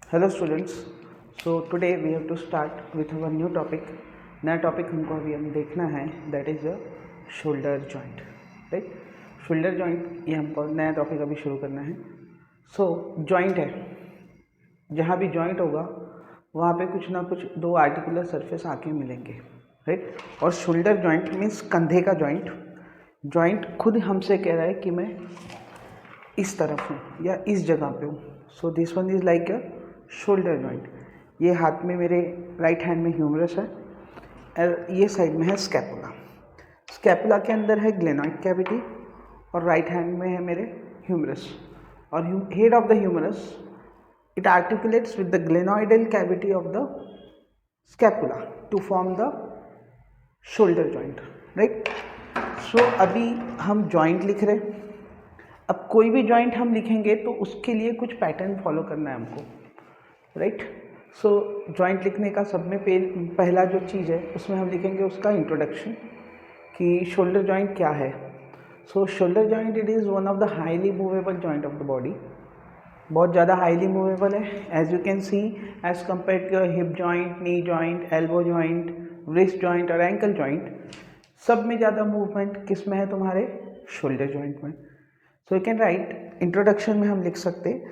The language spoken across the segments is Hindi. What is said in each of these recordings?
Hello students. So today we have to start with our new topic. नया टॉपिक हमको अभी हम देखना है, that is a shoulder joint. Right, shoulder joint ये हमको नया टॉपिक अभी शुरू करना है। सो जॉइंट है, जहाँ भी जॉइंट होगा वहाँ पे कुछ ना कुछ दो आर्टिकुलर सरफेस आके मिलेंगे। राइट, और शोल्डर जॉइंट मीन्स कंधे का जॉइंट। जॉइंट खुद हमसे कह रहा है कि मैं इस तरफ हूँ या इस जगह पे हूँ। सो this one is like a shoulder joint. ये हाथ में मेरे राइट हैंड में ह्यूमरस है और ये साइड में है स्कैपुला। स्कैपुला के अंदर है ग्लेनॉइड कैविटी और राइट हैंड में है मेरे ह्यूमरस। और head of the humerus it articulates with the glenoidal cavity of the scapula to form the shoulder joint. Right, so अभी हम जॉइंट लिख रहे हैं। अब कोई भी जॉइंट हम लिखेंगे तो उसके लिए कुछ पैटर्न फॉलो करना है हमको। राइट, सो जॉइंट लिखने का सब में पहला जो चीज़ है उसमें हम लिखेंगे उसका इंट्रोडक्शन कि शोल्डर जॉइंट क्या है। So shoulder joint it is one of the highly movable joint of the body. बहुत ज़्यादा हाईली मूवेबल है, as you can see, as compare to hip joint, knee joint, elbow joint, wrist joint और एंकल जॉइंट। सब में ज़्यादा मूवमेंट किस में है? तुम्हारे शोल्डर जॉइंट में। So you can right, introduction में हम लिख सकते।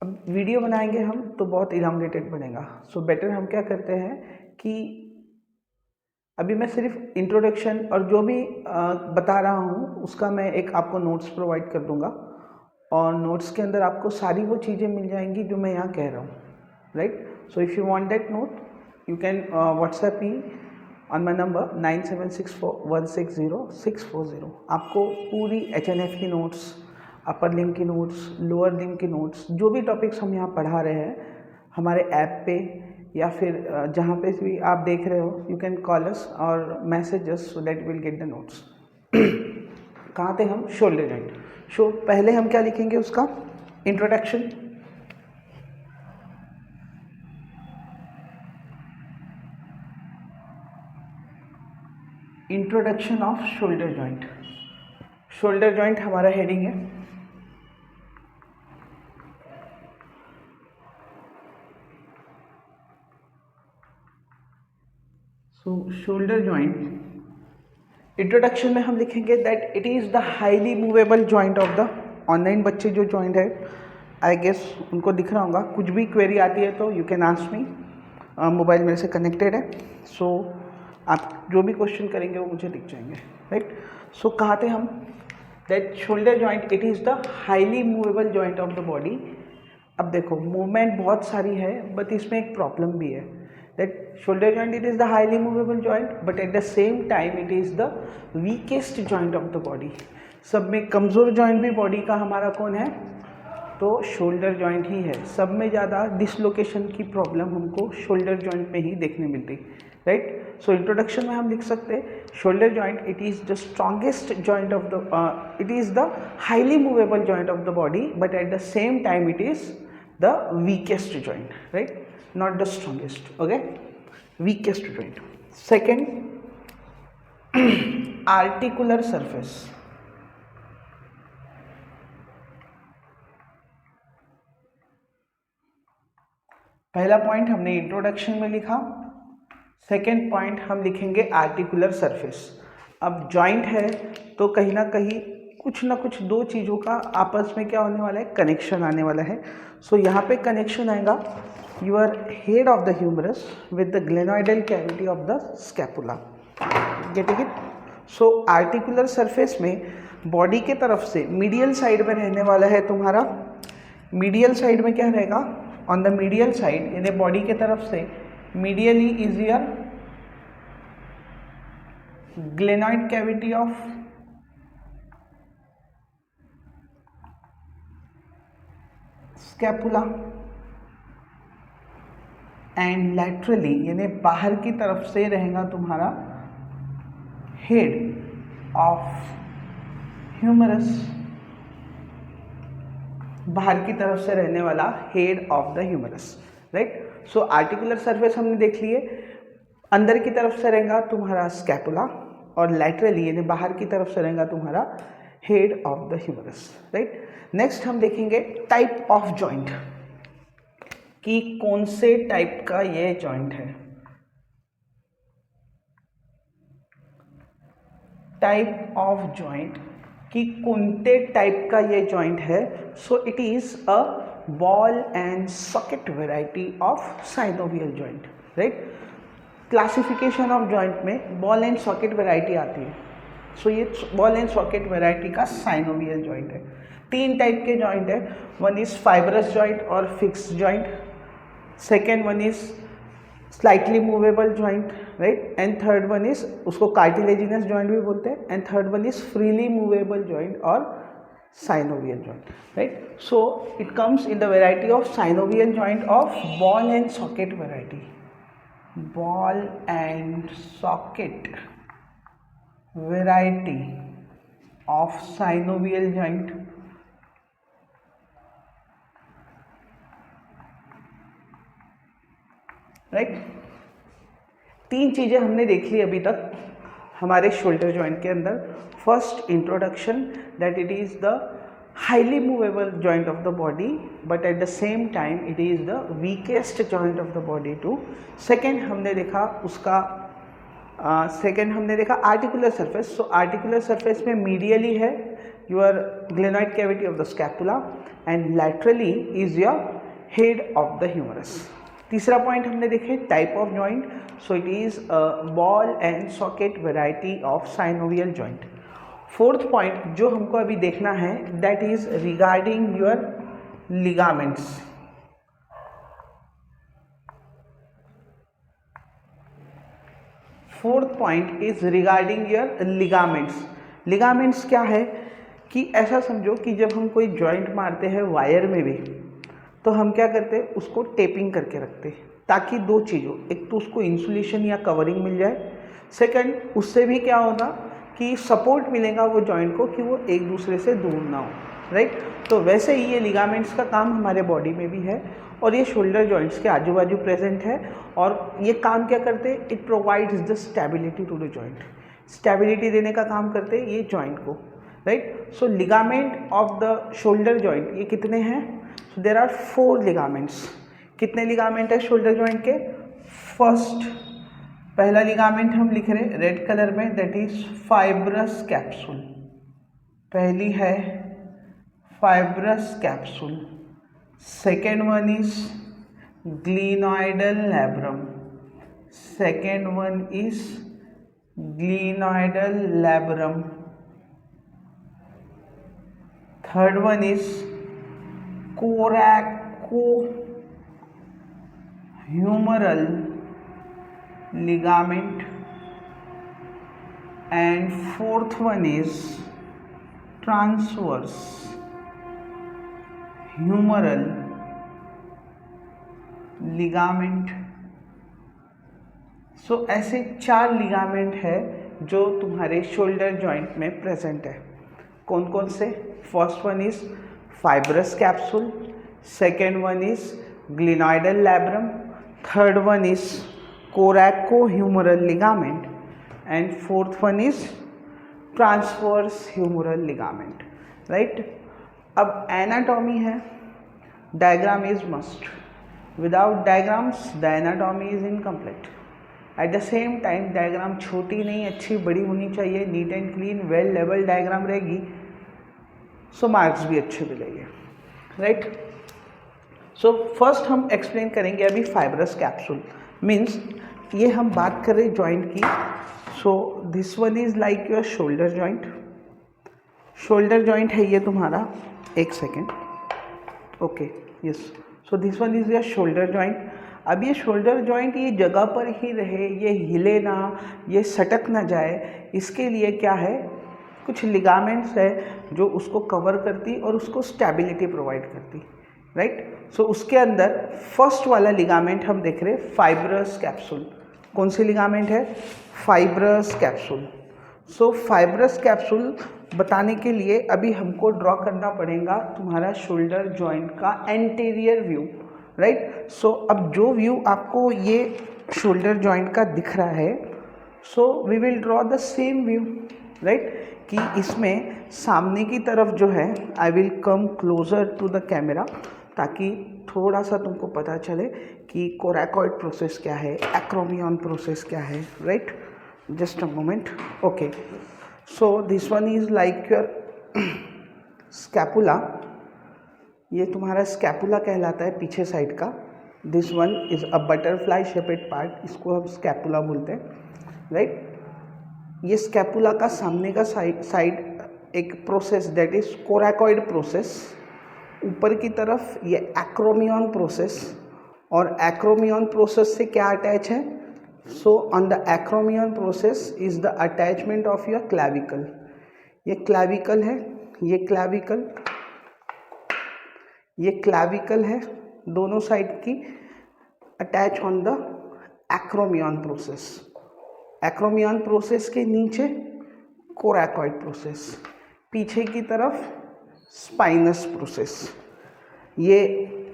अब वीडियो बनाएंगे हम तो बहुत इलांगेटेड बनेगा। सो बेटर हम क्या करते हैं कि अभी मैं सिर्फ इंट्रोडक्शन और जो भी बता रहा हूँ उसका मैं एक आपको नोट्स प्रोवाइड कर दूंगा और नोट्स के अंदर आपको सारी वो चीज़ें मिल जाएंगी जो मैं यहाँ कह रहा हूँ। Right, so if you want that note you can WhatsApp me on my number 9764160640। आपको पूरी HNF की नोट्स, अपर लिम की नोट्स, लोअर लिम की नोट्स, जो भी टॉपिक्स हम यहाँ पढ़ा रहे हैं हमारे ऐप पे या फिर जहाँ पे भी आप देख रहे हो, यू कैन कॉल अस और message us so that will get the notes. कहाँ थे हम? Shoulder joint. सो पहले हम क्या लिखेंगे? उसका introduction. Introduction of shoulder joint. Shoulder joint हमारा हेडिंग है। सो शोल्डर जॉइंट इंट्रोडक्शन में हम लिखेंगे that it is the highly movable joint of the. Online बच्चे जो जॉइंट है आई गेस उनको दिख रहा होगा। कुछ भी क्वेरी आती है तो you can ask me, mobile मेरे से कनेक्टेड है। सो आप जो भी क्वेश्चन करेंगे वो मुझे दिख जाएंगे। राइट, सो कहाँ थे हम? That shoulder joint it is the highly movable joint of the body. अब देखो मूवमेंट बहुत सारी है बट इसमें एक प्रॉब्लम भी है। That shoulder joint it is the highly movable joint but at the same time it is the weakest joint of the body. सब में कमज़ोर जॉइंट भी बॉडी का हमारा कौन है? तो शोल्डर जॉइंट ही है। सब में ज़्यादा डिसलोकेशन की प्रॉब्लम हमको शोल्डर जॉइंट में ही देखने मिलती। राइट, सो इंट्रोडक्शन में हम लिख सकते shoulder joint it is the strongest joint of the, it is the highly movable joint of the body but at the same time it is the weakest joint. Right, not the strongest, okay, weakest joint. Second, articular surface. पहला पॉइंट हमने इंट्रोडक्शन में लिखा, सेकेंड पॉइंट हम लिखेंगे आर्टिकुलर सरफेस। अब जॉइंट है तो कहीं ना कहीं कुछ ना कुछ दो चीज़ों का आपस में क्या होने वाला है? कनेक्शन आने वाला है। सो यहाँ पे कनेक्शन आएगा your head of the humerus with the glenoidal cavity of the scapula. Getting it? So articular surface में बॉडी के तरफ से मीडियल साइड में रहने वाला है तुम्हारा। मीडियल साइड में क्या रहेगा? ऑन द मीडियल साइड यानी बॉडी के तरफ से medially is your glenoid cavity of scapula and laterally यानी बाहर की तरफ से रहेगा तुम्हारा हेड ऑफ ह्यूमरस। बाहर की तरफ से रहने वाला head of the humerus. Right, so articular surface हमने देख लिए। अंदर की तरफ से रहेगा तुम्हारा स्कैपुला और लैटरली यानी बाहर की तरफ से रहेगा तुम्हारा head of the humerus. Right, next हम देखेंगे टाइप ऑफ जॉइंट। कि कौन से टाइप का ये जॉइंट है, टाइप ऑफ जॉइंट कि कोणते टाइप का ये जॉइंट है. सो it is a ball and socket variety of synovial joint. Right, classification of joint में बॉल एंड सॉकेट वेराइटी आती है. सो ये बॉल एंड सॉकेट वेराइटी का साइनोवियल जॉइंट है. 3 टाइप के जॉइंट है. वन इज फाइब्रस जॉइंट और fix joint, second one is slightly movable joint, right, and third one is, उसको कार्टिलेजिनस जॉइंट भी बोलते हैं, and third one is freely movable joint और synovial joint. Right, so it comes in the variety of synovial joint of ball and socket variety. Ball and socket variety of synovial joint. Right, 3 चीज़ें हमने देख ली अभी तक हमारे शोल्डर जॉइंट के अंदर. First, introduction, that it is the highly movable joint of the body but at the same time it is the weakest joint of the body too. Second हमने देखा उसका हमने देखा articular surface. So articular surface में मीडियली है your glenoid cavity of the scapula and laterally is your head of the humerus. तीसरा पॉइंट हमने देखे type of joint. So it is ball and socket variety of synovial joint. Fourth point जो हमको अभी देखना है that is regarding your ligaments. Fourth point is regarding your ligaments. Ligaments क्या है कि ऐसा समझो कि जब हम कोई जॉइंट मारते हैं वायर में भी तो हम क्या करते हैं, उसको टेपिंग करके रखते हैं ताकि 2 चीज़ों, एक तो उसको इंसुलेशन या कवरिंग मिल जाए, सेकंड उससे भी क्या होगा कि सपोर्ट मिलेगा वो जॉइंट को कि वो एक दूसरे से दूर ना हो. राइट, तो वैसे ही ये लिगामेंट्स का काम हमारे बॉडी में भी है और ये शोल्डर जॉइंट्स के आजू बाजू प्रेजेंट है. और ये काम क्या करते हैं, it provides the stability to the joint. Stability देने का काम करते हैं ये जॉइंट को. Right, so ligament of the shoulder joint ये कितने हैं. So there are 4 ligaments. कितने लिगामेंट है शोल्डर जॉइंट के. फर्स्ट, पहला लिगामेंट हम लिख रहे हैं रेड कलर में, दैट इज फाइब्रस कैप्सूल. पहली है fibrous capsule. Second one is glenoidal labrum. Second one is glenoidal labrum. Third one is coracohumeral ligament and fourth one is transverse humeral ligament. So ऐसे 4 लिगामेंट है जो तुम्हारे शोल्डर जॉइंट में प्रेजेंट है. कौन कौन से. First one is fibrous capsule, second one is glenoidal labrum, third one is coracohumeral ligament and fourth one is transverse humeral ligament. Right, अब एनाटॉमी है, diagram is must. Without diagrams the anatomy is incomplete. At the same time diagram छोटी नहीं अच्छी बड़ी होनी चाहिए, neat and clean well level diagram रहेगी, सो मार्क्स भी अच्छे मिलेंगे. राइट, सो फर्स्ट हम एक्सप्लेन करेंगे अभी फाइब्रस कैप्सूल. मीन्स ये हम बात कर रहे जॉइंट की. सो this one is like your shoulder joint. Shoulder joint है ये तुम्हारा, एक second, okay, yes. So this one is your shoulder joint. अब ये शोल्डर जॉइंट ये जगह पर ही रहे, ये हिले ना, ये सटक ना जाए, इसके लिए क्या है, कुछ लिगामेंट्स है जो उसको कवर करती और उसको स्टेबिलिटी प्रोवाइड करती. राइट, सो उसके अंदर फर्स्ट वाला लिगामेंट हम देख रहे फाइब्रस कैप्सूल. कौन सी लिगामेंट है, फाइब्रस कैप्सूल. सो फाइब्रस कैप्सूल बताने के लिए अभी हमको ड्रॉ करना पड़ेगा तुम्हारा शोल्डर जॉइंट का एंटीरियर व्यू. राइट, सो अब जो व्यू आपको ये शोल्डर जॉइंट का दिख रहा है, so we will draw the same view. Right, कि इसमें सामने की तरफ जो है, I will come closer to the camera. ताकि थोड़ा सा तुमको पता चले कि कोरैकॉइड प्रोसेस क्या है, एक्रोमियन प्रोसेस क्या है, right? Just a moment. Okay, so this one is like your scapula. ये तुम्हारा स्कैपुला कहलाता है पीछे साइड का. This one is a butterfly shaped part, इसको हम स्कैपुला बोलते हैं, राइट? ये स्कैपुला का सामने का साइड एक process that is coracoid process. ऊपर की तरफ ये एक्रोमियन प्रोसेस, और एक्रोमियन प्रोसेस से क्या अटैच है? So on the acromion process is the attachment of your clavicle. ये क्लैविकल है, ये क्लैविकल है, दोनों साइड की attach on the acromion process. Acromion process के नीचे कोरैकॉइड प्रोसेस, पीछे की तरफ स्पाइनस प्रोसेस. ये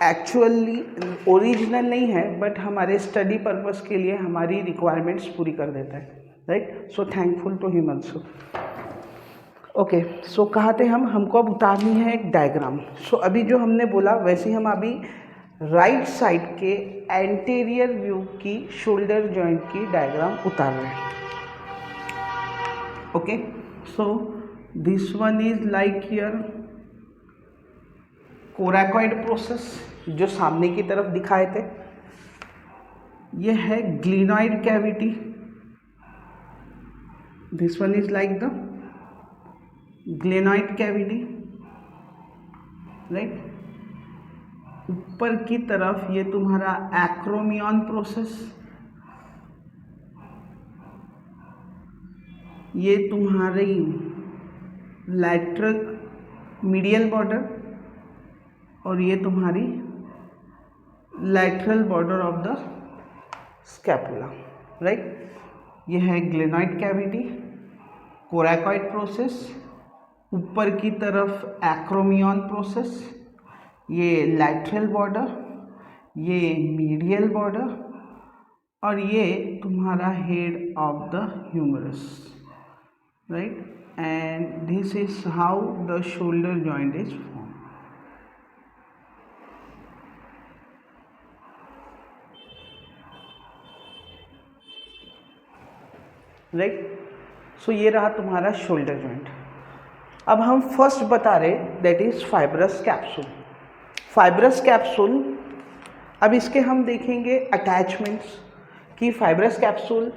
एक्चुअली ओरिजिनल नहीं है, बट हमारे स्टडी पर्पस के लिए हमारी रिक्वायरमेंट्स पूरी कर देता है, right? So thankful to Himanshu. Okay, so कहाँ थे हम? हमको अब उतारनी है एक डायग्राम. सो अभी जो हमने बोला वैसे ही हम अभी राइट साइड के एंटीरियर व्यू की शोल्डर जॉइंट की डायग्राम उतार रहे हैं. Okay, so this one is like here coracoid process जो सामने की तरफ दिखाए थे. ये है glenoid cavity. This one is like the glenoid cavity, right? ऊपर की तरफ ये तुम्हारा एक्रोमियन प्रोसेस, ये तुम्हारी लैटरल मीडियल बॉर्डर, और ये तुम्हारी lateral border of the scapula, right? ये है ग्लिनॉइड कैविटी, कोरैकॉइड प्रोसेस, ऊपर की तरफ एक्रोमियन प्रोसेस, ये लैटरल बॉर्डर, ये मीडियल बॉर्डर, और ये तुम्हारा head of the humerus, right? And this is how the shoulder joint is form. Right? सो ये रहा तुम्हारा शोल्डर जॉइंट. अब हम फर्स्ट बता रहे that is fibrous capsule. Fibrous capsule, अब इसके हम देखेंगे अटैचमेंट्स कि फाइब्रस कैप्सूल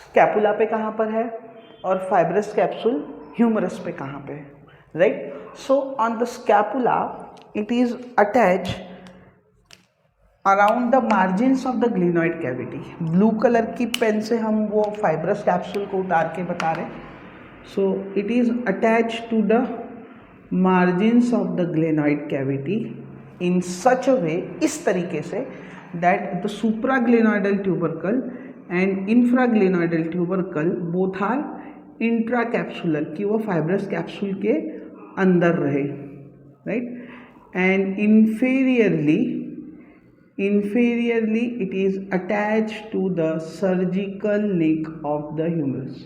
स्कैपुला पे कहाँ पर है और फाइब्रस कैप्सूल ह्यूमरस पे कहाँ पे है, right? So on the scapula it is attach around the margins of the glenoid cavity. Blue colour की पेन से हम वो फाइब्रस कैप्सूल को उतार के बता रहे. So it is attach to the margins of the glenoid cavity in such a way, इस तरीके से that the supraglenoidal tubercle and infraglenoidal tubercle both are intracapsular, कि वो fibrous capsule के अंदर रहे, right? And inferiorly it is attached to the surgical neck of the humerus.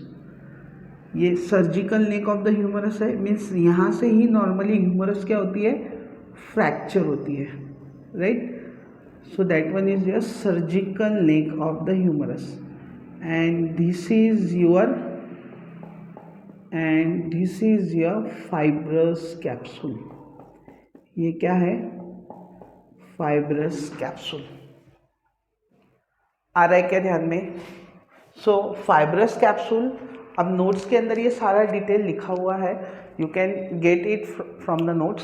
ये surgical neck of the humerus है, मीन्स यहाँ से ही नॉर्मली ह्यूमरस क्या होती है? फ्रैक्चर होती है, right? So that one is your surgical neck of the humerus. And this is your fibrous capsule. ये क्या है? Fibrous capsule. आ रहा है क्या ध्यान में? सो फाइब्रस कैप्सूल, अब नोट्स के अंदर ये सारा डिटेल लिखा हुआ है, you can get it from the notes,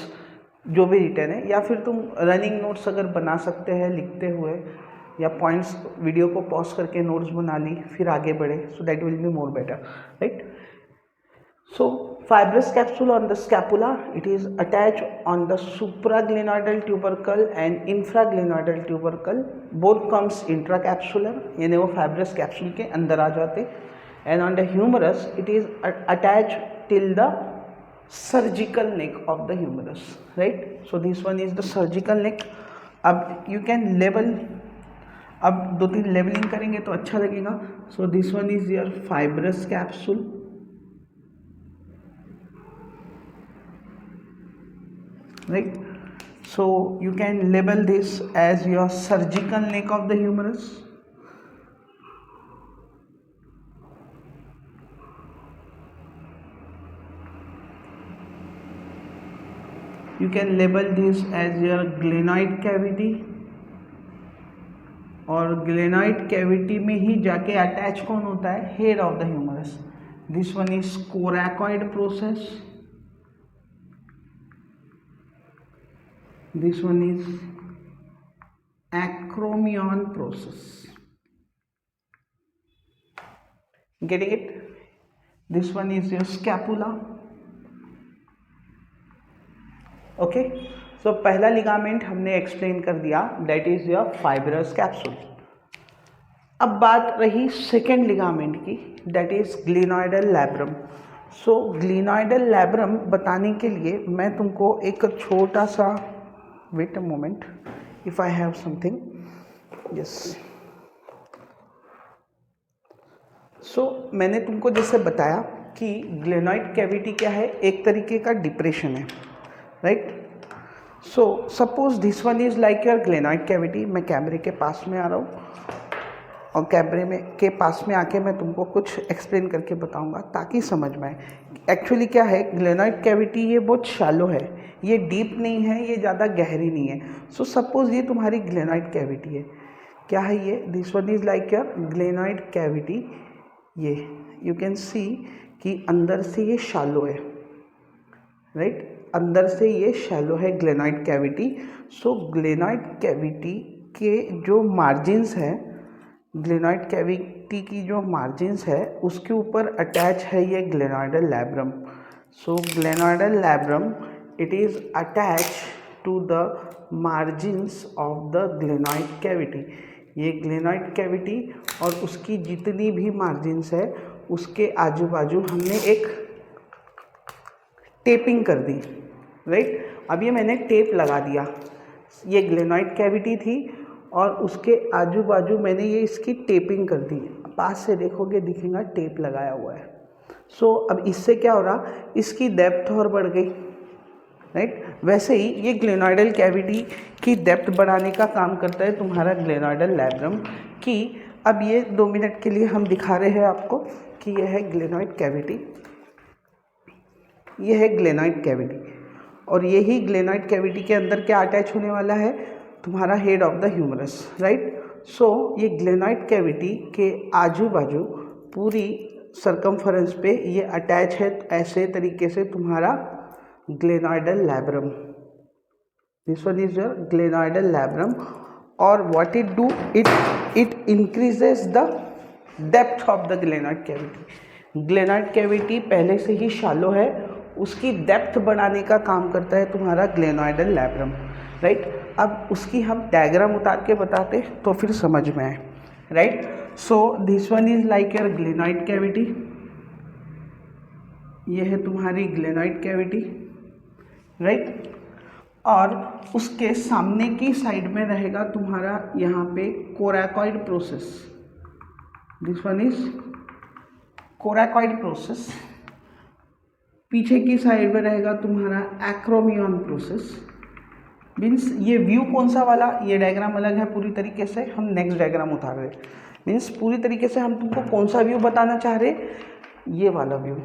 जो भी रिटर्न है, या फिर तुम रनिंग नोट्स अगर बना सकते हैं लिखते हुए, या पॉइंट्स वीडियो को पॉज करके नोट्स बना ली फिर आगे बढ़े, so that will be more better, right? So fibrous capsule on the scapula, it is attached on the supraglenoidal tubercle and infraglenoidal tubercle, both comes intracapsular, यानी वो fibrous capsule के अंदर आ जाते. and on the humerus it is attached till the surgical neck of the humerus, right? so this one is the surgical neck. अब you can level, अब 2-3 लेवलिंग करेंगे तो अच्छा लगेगा. so this one is your fibrous capsule, right? So you can label this as your surgical neck of the humerus. You can label this as your glenoid cavity, और ग्लेनॉइड कैविटी में ही जाके अटैच कौन होता है, head of the humerus. This one is coracoid process, this one is acromion process. Getting it? This one is your scapula. Okay, so पहला लिगामेंट हमने एक्सप्लेन कर दिया, that is your fibrous capsule. अब बात रही सेकेंड लिगामेंट की, that is glenoidal labrum. So glenoidal labrum बताने के लिए मैं तुमको एक छोटा सा, wait a moment, if I have something, yes. So मैंने तुमको जैसे बताया कि ग्लिनॉइड कैविटी क्या है, एक तरीके का डिप्रेशन है, right. So suppose this one is like your glenoid cavity. मैं कैमरे के पास में आ रहा हूँ और कैमरे में के पास में आके मैं तुमको कुछ एक्सप्लेन करके बताऊंगा ताकि समझ में आए एक्चुअली क्या है. ग्लेनॉइड कैविटी ये बहुत शैलो है, ये डीप नहीं है, ये ज़्यादा गहरी नहीं है. सो सपोज ये तुम्हारी ग्लेनॉइड कैविटी है. क्या है ये? This one is like your glenoid cavity. ये यू कैन सी कि अंदर से ये शैलो है, राइट. अंदर से ये शैलो है ग्लेनॉइड कैविटी. सो ग्लेनॉइड कैविटी के जो मार्जिन्स हैं, ग्लेनॉइड कैविटी की जो मार्जिन्स है उसके ऊपर अटैच है ये glenoidal labrum. So glenoidal labrum it is attach to the margins of the glenoid cavity. ये ग्लेनॉइड कैविटी और उसकी जितनी भी मार्जिन्स है उसके आजू बाजू हमने एक टेपिंग कर दी, राइट. अब ये मैंने टेप लगा दिया. ये ग्लेनॉइड कैविटी थी और उसके आजू बाजू मैंने ये इसकी टेपिंग कर दी. पास से देखोगे दिखेगा टेप लगाया हुआ है. सो अब इससे क्या हो रहा, इसकी डेप्थ और बढ़ गई, राइट. वैसे ही ये ग्लेनॉइडल कैविटी की डेप्थ बढ़ाने का काम करता है तुम्हारा ग्लेनॉइडल लैब्रम. कि अब ये 2 मिनट के लिए हम दिखा रहे हैं आपको कि यह है ग्लेनॉइड कैविटी, ये है ग्लेनॉइड कैविटी. और यही ग्लेनॉइड कैविटी के अंदर क्या अटैच होने वाला है, तुम्हारा head of the humerus, right. सो ये ग्लेनॉइड कैविटी के आजू बाजू पूरी सरकमफरेंस पे ये अटैच है ऐसे तरीके से तुम्हारा glenoidal labrum. This one is your glenoidal labrum. और what it do, it increases the depth of the glenoid cavity. Glenoid cavity पहले से ही शैलो है, उसकी डेप्थ बढ़ाने का काम करता है तुम्हारा ग्लेनॉइडल लैब्रम, राइट. अब उसकी हम डायग्राम उतार के बताते तो फिर समझ में आए, right. So this one is like your glenoid cavity. ये है तुम्हारी ग्लेनॉइड कैविटी, राइट. और उसके सामने की साइड में रहेगा तुम्हारा यहाँ पे coracoid process. This one is coracoid process. पीछे की साइड में रहेगा तुम्हारा एक्रोमियन प्रोसेस. मीन्स ये व्यू कौन सा वाला, ये डायग्राम अलग है पूरी तरीके से, हम नेक्स्ट डायग्राम उतार रहे. मीन्स पूरी तरीके से हम तुमको कौन सा व्यू बताना चाह रहे, ये वाला व्यू,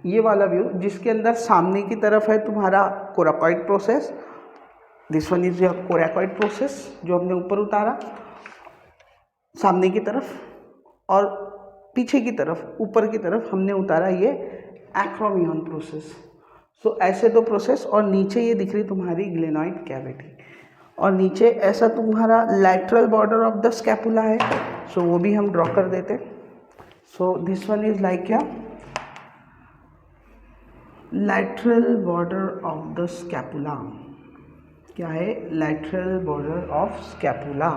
ये वाला व्यू जिसके अंदर सामने की तरफ है तुम्हारा coracoid process. This one is your coracoid process जो हमने ऊपर उतारा सामने की तरफ, और पीछे की तरफ ऊपर की तरफ हमने उतारा ये एक्रोमियन प्रोसेस. सो ऐसे दो प्रोसेस. और नीचे ये दिख रही तुम्हारी ग्लेनॉइड कैविटी, और नीचे ऐसा तुम्हारा lateral border of the scapula है. सो वो भी हम ड्रॉ कर देते. So this one is like क्या, lateral border of the scapula. क्या है, lateral border of scapula.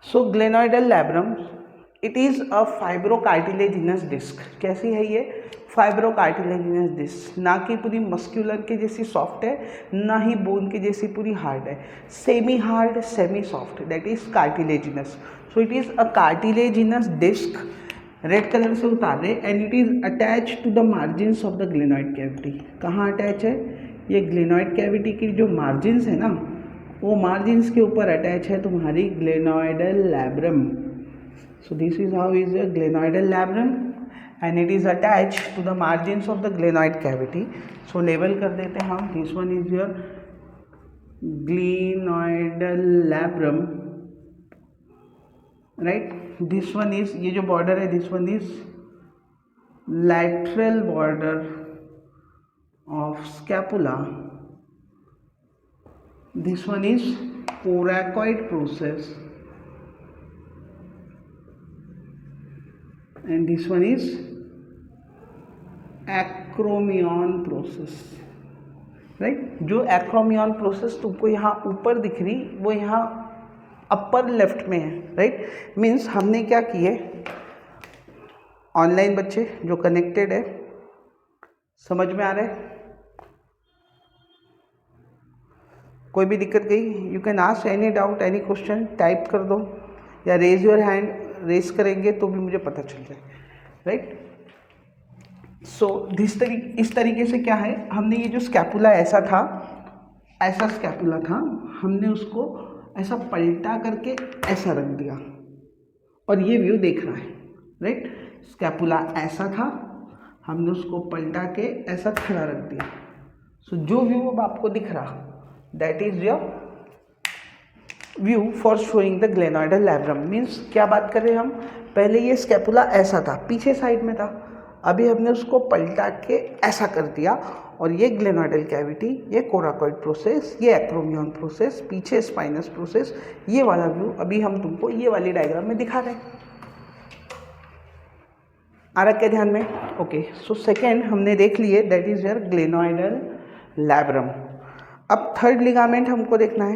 So glenoidal labrum it is a fibrocartilaginous disc. कैसी है ये, फाइब्रोकार्टिलेजिनस डिस्क. ना कि पूरी मस्क्यूलर के जैसी सॉफ्ट है, ना ही बोन की जैसी पूरी हार्ड है. Semi hard, semi soft, that is cartilaginous. So it is a cartilaginous disc. Red colour से उतार रहे. And it is attach to the margins of the glenoid cavity. कहाँ अटैच है, ये ग्लेनॉइड कैविटी की जो मार्जिन्स है ना, वो मार्जिन्स के ऊपर अटैच है तुम्हारी glenoidal labrum. So this is how is a glenoidal labrum and it is attach to the margins of the glenoid cavity. So label कर देते हैं हम. This one is your glenoidal labrum, right. This one is, ये जो बॉर्डर है, this one is lateral border of scapula. This one is coracoid process and this one is acromion process, right. जो acromion process तुमको यहाँ ऊपर दिख रही, वो यहाँ अपर लेफ्ट में है, राइट. मीन्स हमने क्या किए, ऑनलाइन बच्चे जो कनेक्टेड है, समझ में आ रहा है, कोई भी दिक्कत गई, you can ask any doubt, any question, type कर दो या रेज योर हैंड. रेज करेंगे तो भी मुझे पता चल जाए, राइट. सो इस तरीके से क्या है, हमने ये जो स्कैपुला ऐसा था, ऐसा स्कैपुला था, हमने उसको ऐसा पलटा करके ऐसा रख दिया और ये व्यू देख रहा है, राइट. स्कैपुला ऐसा था, हमने उसको पलटा के ऐसा खड़ा रख दिया. सो जो व्यू अब आपको दिख रहा, that is your view for showing the glenoidal labrum. Means क्या बात कर रहे हैं हम, पहले ये स्कैपुला ऐसा था, पीछे साइड में था, अभी हमने उसको पलटा के ऐसा कर दिया और ये ग्लेनॉइडल कैविटी, ये कोराकॉइड प्रोसेस, ये एक्रोमियन प्रोसेस, पीछे स्पाइनस प्रोसेस, ये वाला व्यू अभी हम तुमको ये वाली डायग्राम में दिखा रहे हैं. आ रहा क्या ध्यान में? ओके. सो सेकेंड हमने देख लिए, that is your glenoidal labrum. अब थर्ड लिगामेंट हमको देखना है,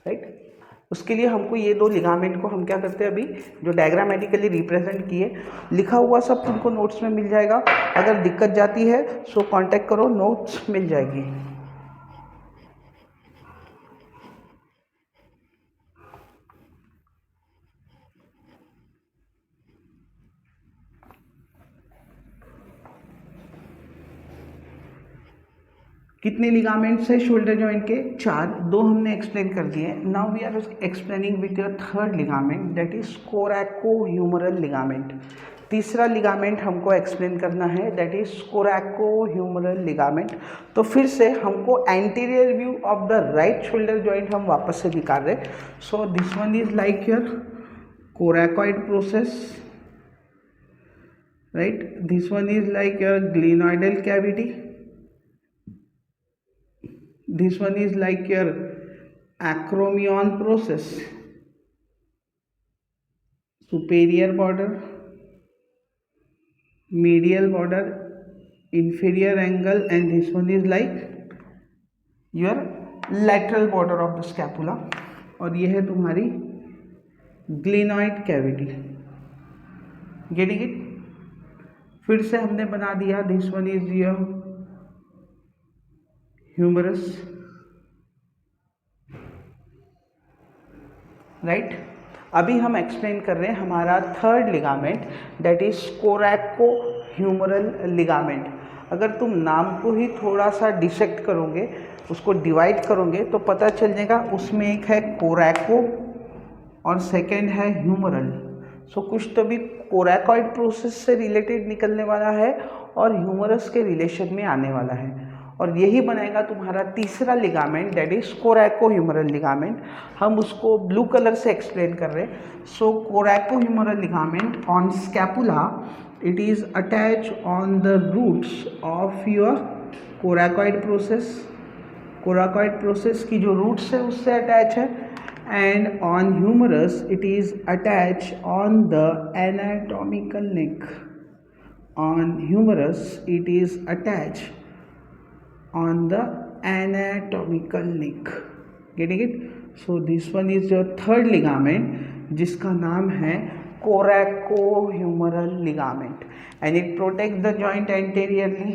राइट. उसके लिए हमको ये दो लिगामेंट को हम क्या करते हैं, अभी जो डायग्रामेटिकली रिप्रेजेंट किए, लिखा हुआ सब तुमको नोट्स में मिल जाएगा. अगर दिक्कत जाती है सो कांटेक्ट करो, नोट्स मिल जाएगी. कितने लिगामेंट्स है शोल्डर जॉइंट के? 4. 2 हमने एक्सप्लेन कर दिए. Now we are explaining with your third ligament, that is coracohumeral ligament. तीसरा लिगामेंट हमको एक्सप्लेन करना है, दैट इज कोरैकोह्यूमरल लिगामेंट. तो फिर से हमको anterior view of the right shoulder joint हम वापस से निकाल रहे. So this one is like your coracoid process, right. This one is like your glenoidal cavity. This one is like your acromion process, superior border, medial border, inferior angle, and this one is like your lateral border of the scapula. और ये है तुम्हारी ग्लेनॉइड कैविटी. Getting it? फिर से हमने बना दिया, this one is your humerus, right. अभी हम एक्सप्लेन कर रहे हैं हमारा third ligament, that is coracohumeral ligament. अगर तुम नाम को ही थोड़ा सा डिसेक्ट करोगे, उसको डिवाइड करोगे, तो पता चल जाएगा उसमें एक है कोरैको और सेकेंड है ह्यूमरल. सो कुछ तो भी कोरैकॉइड प्रोसेस से रिलेटेड निकलने वाला है और ह्यूमरस के रिलेशन में आने वाला है, और यही बनाएगा तुम्हारा तीसरा ligament, that is coracohumeral ligament. हम उसको ब्लू कलर से एक्सप्लेन कर रहे हैं. So coracohumeral ligament on scapula, it is attach on the roots of your coracoid process. Coracoid process की जो रूट्स है उससे अटैच है. And on humerus it is attach on the anatomical neck. On humerus it is attach on the anatomical neck. Getting it? So this one is your third ligament, जिसका नाम है coracohumeral ligament, and it protect the joint anteriorly.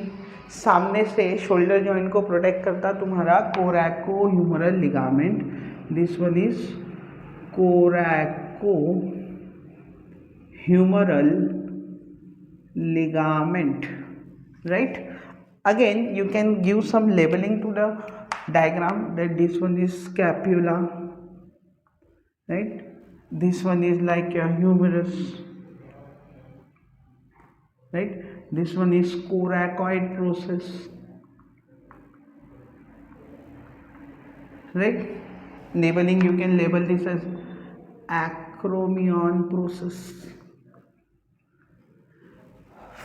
सामने से शोल्डर जॉइंट को प्रोटेक्ट करता तुम्हारा coracohumeral ligament. This one is coracohumeral ligament, right. Again you can give some labeling to the diagram, that this one is scapula, right? This one is like a humerus, right? This one is coracoid process, right? Labeling, you can label this as acromion process.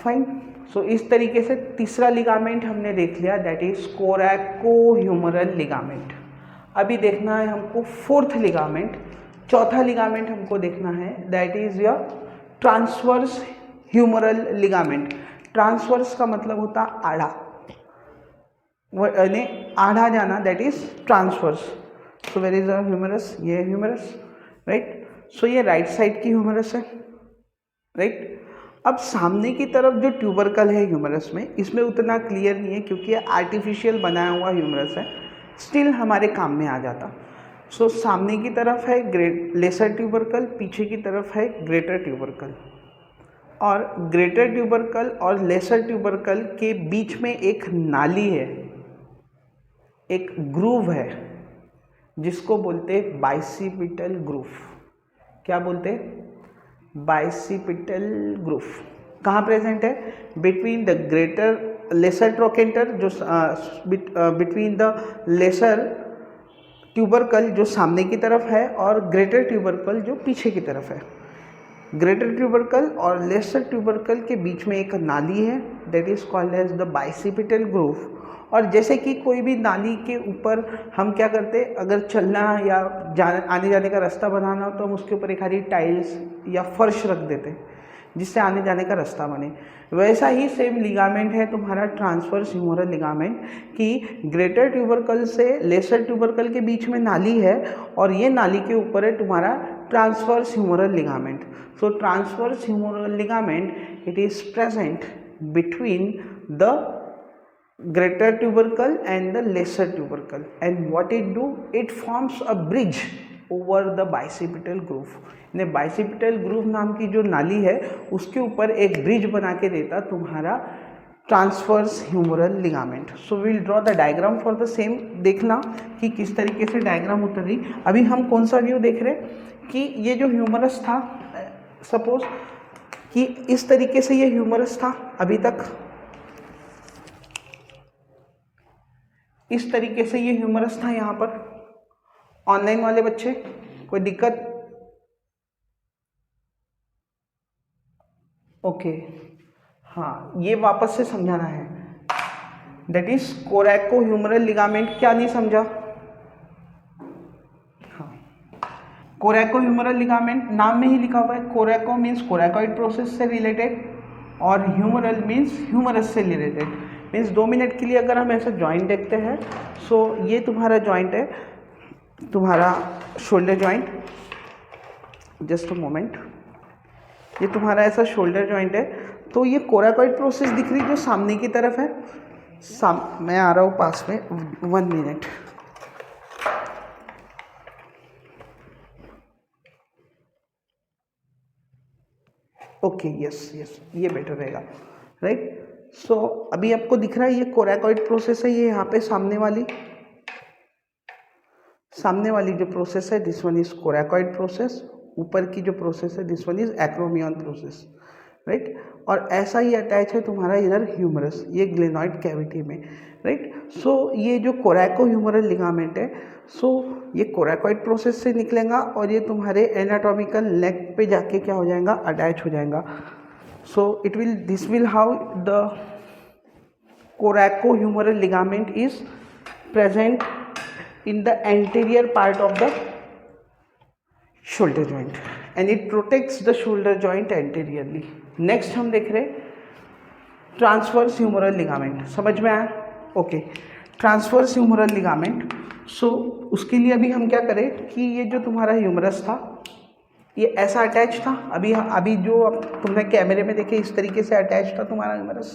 Fine. So इस तरीके से तीसरा लिगामेंट हमने देख लिया, दैट इज कोरैकोह्यूमरल लिगामेंट. अभी देखना है हमको फोर्थ लिगामेंट, चौथा लिगामेंट हमको देखना है, that is your transverse humeral ligament. Transverse का मतलब होता आड़ा, यानी आधा जाना, that is transverse. So where is a humerus, ये ह्यूमरस, राइट. सो ये राइट साइड की ह्यूमरस है, राइट. अब सामने की तरफ जो ट्यूबरकल है ह्यूमरस में, इसमें उतना क्लियर नहीं है क्योंकि ये आर्टिफिशियल बनाया हुआ ह्यूमरस है, स्टिल हमारे काम में आ जाता. सो सामने की तरफ है लेसर ट्यूबरकल, पीछे की तरफ है ग्रेटर ट्यूबरकल, और ग्रेटर ट्यूबरकल और लेसर ट्यूबरकल के बीच में एक नाली है, एक ग्रूव है, जिसको बोलते बाइसिपिटल ग्रूव. क्या बोलते? Bicipital groove. कहाँ प्रेजेंट है? Between the greater lesser trochanter, जो बिटवीन द लेसर ट्यूबरकल जो सामने की तरफ है, और ग्रेटर ट्यूबरकल जो पीछे की तरफ है. ग्रेटर ट्यूबरकल और लेसर ट्यूबरकल के बीच में एक नाली है, that is called as the bicipital groove. और जैसे कि कोई भी नाली के ऊपर हम क्या करते, अगर चलना या आने जाने का रास्ता बनाना हो तो हम उसके ऊपर एक हरी टाइल्स या फर्श रख देते जिससे आने जाने का रास्ता बने. वैसा ही सेम लिगामेंट है तुम्हारा ट्रांसवर्स ह्यूमरल लिगामेंट, कि ग्रेटर ट्यूबरकल से लेसर ट्यूबरकल के बीच में नाली है, और ये नाली के ऊपर है तुम्हारा transverse humeral ligament. So transverse humeral ligament, it is present between the greater tubercle and the lesser tubercle, and what it do, it forms a bridge over the bicipital groove. ने बाइसिपिटल ग्रूव नाम की जो नाली है उसके ऊपर एक ब्रिज बना के देता तुम्हारा transverse humeral ligament. So will draw the diagram for the same. देखना कि किस तरीके से डायग्राम उतर रही. अभी हम कौन सा व्यू देख रहे कि ये जो ह्यूमरस था, सपोज कि इस तरीके से ये ह्यूमरस था, अभी तक इस तरीके से ये ह्यूमरस था यहाँ पर. ऑनलाइन वाले बच्चे कोई दिक्कत? ओके, हाँ, ये वापस से समझाना है, दैट इज कोरैकोह्यूमरल लिगामेंट. क्या नहीं समझा? हाँ, कोरैकोह्यूमरल लिगामेंट नाम में ही लिखा हुआ है. कोरैको मीन्स कोरैकोइड प्रोसेस से रिलेटेड, और ह्यूमरल मीन्स ह्यूमरस से रिलेटेड. मीन्स 2 मिनट के लिए अगर हम ऐसा जॉइंट देखते हैं, सो ये तुम्हारा जॉइंट है, तुम्हारा shoulder joint. Just a moment, ये तुम्हारा ऐसा शोल्डर जॉइंट है. तो ये कोरैकोइड प्रोसेस दिख रही जो सामने की तरफ है. मैं आ रहा हूँ पास में, 1 मिनट. ओके, यस, ये बेटर रहेगा, राइट. सो अभी आपको दिख रहा है ये कोरैकोइड प्रोसेस है. ये यहाँ पे सामने वाली जो प्रोसेस है, दिस वन इज कोरैकोइड प्रोसेस. ऊपर की जो प्रोसेस है, this one is acromion process, right. और ऐसा ही अटैच है तुम्हारा इधर ह्यूमरस, ये ग्लेनॉइड कैविटी में, राइट. सो ये जो कोरैकोह्यूमरल लिगामेंट है, सो ये कोरैकोइड प्रोसेस से निकलेगा और ये तुम्हारे एनाटॉमिकल नेक पे जाके क्या हो जाएगा, अटैच हो जाएगा. So this will how the coracohumeral ligament is present in the anterior part of the shoulder joint, and it protects the shoulder joint anteriorly. Next हम देख रहे ट्रांसवर्स ह्यूमरल लिगामेंट. समझ में आया? Okay, transverse humeral ligament. So उसके लिए अभी हम क्या करें कि ये जो तुम्हारा ह्यूमरस था, ये ऐसा अटैच था. अभी जो तुमने कैमरे में देखे इस तरीके से अटैच था तुम्हारा ह्यूमरस.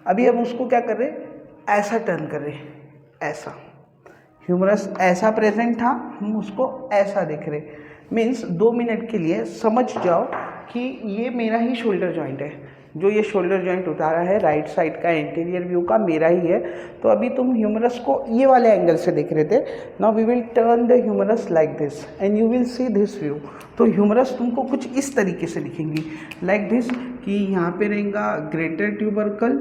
अभी हम उसको क्या कर रहे, ऐसा टर्न कर रहे, ऐसा. ह्यूमरस ऐसा प्रेजेंट था, हम उसको ऐसा देख रहे. मीन्स 2 मिनट के लिए समझ जाओ कि ये मेरा ही शोल्डर जॉइंट है, जो ये शोल्डर जॉइंट उतारा है राइट साइड का एंटीरियर व्यू का मेरा ही है। तो अभी तुम ह्यूमरस को ये वाले एंगल से देख रहे थे, now we will turn the humerus like this and you will see this view. तो ह्यूमरस तुमको कुछ इस तरीके से दिखेंगी लाइक दिस, कि यहाँ पे रहेगा ग्रेटर ट्यूबरकल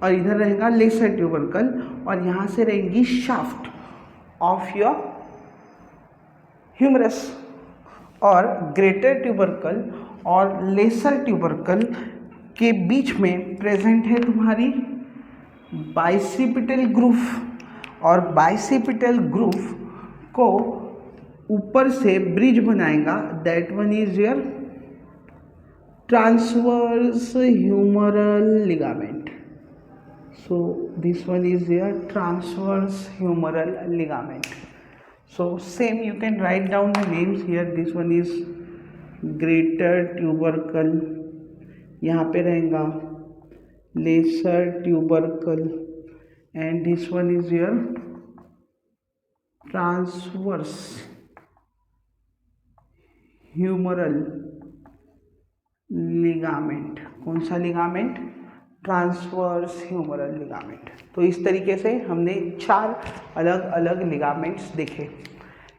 और इधर रहेगा लेसर ट्यूबरकल, और यहाँ से रहेंगी शाफ्ट ऑफ योर ह्यूमरस। और ग्रेटर ट्यूबरकल और लेसर ट्यूबरकल के बीच में प्रेजेंट है तुम्हारी बाइसिपिटल ग्रूव, और बाइसिपिटल ग्रूव को ऊपर से ब्रिज बनाएगा, that one is your transverse humeral ligament. So this one is your transverse humeral ligament. So same you can write down the names here. This one is greater tubercle, यहाँ पे रहेगा lesser tubercle, and this one is your transverse humeral ligament। कौन सा लिगामेंट? Transverse humeral ligament. तो इस तरीके से हमने 4 अलग अलग लिगामेंट्स देखे।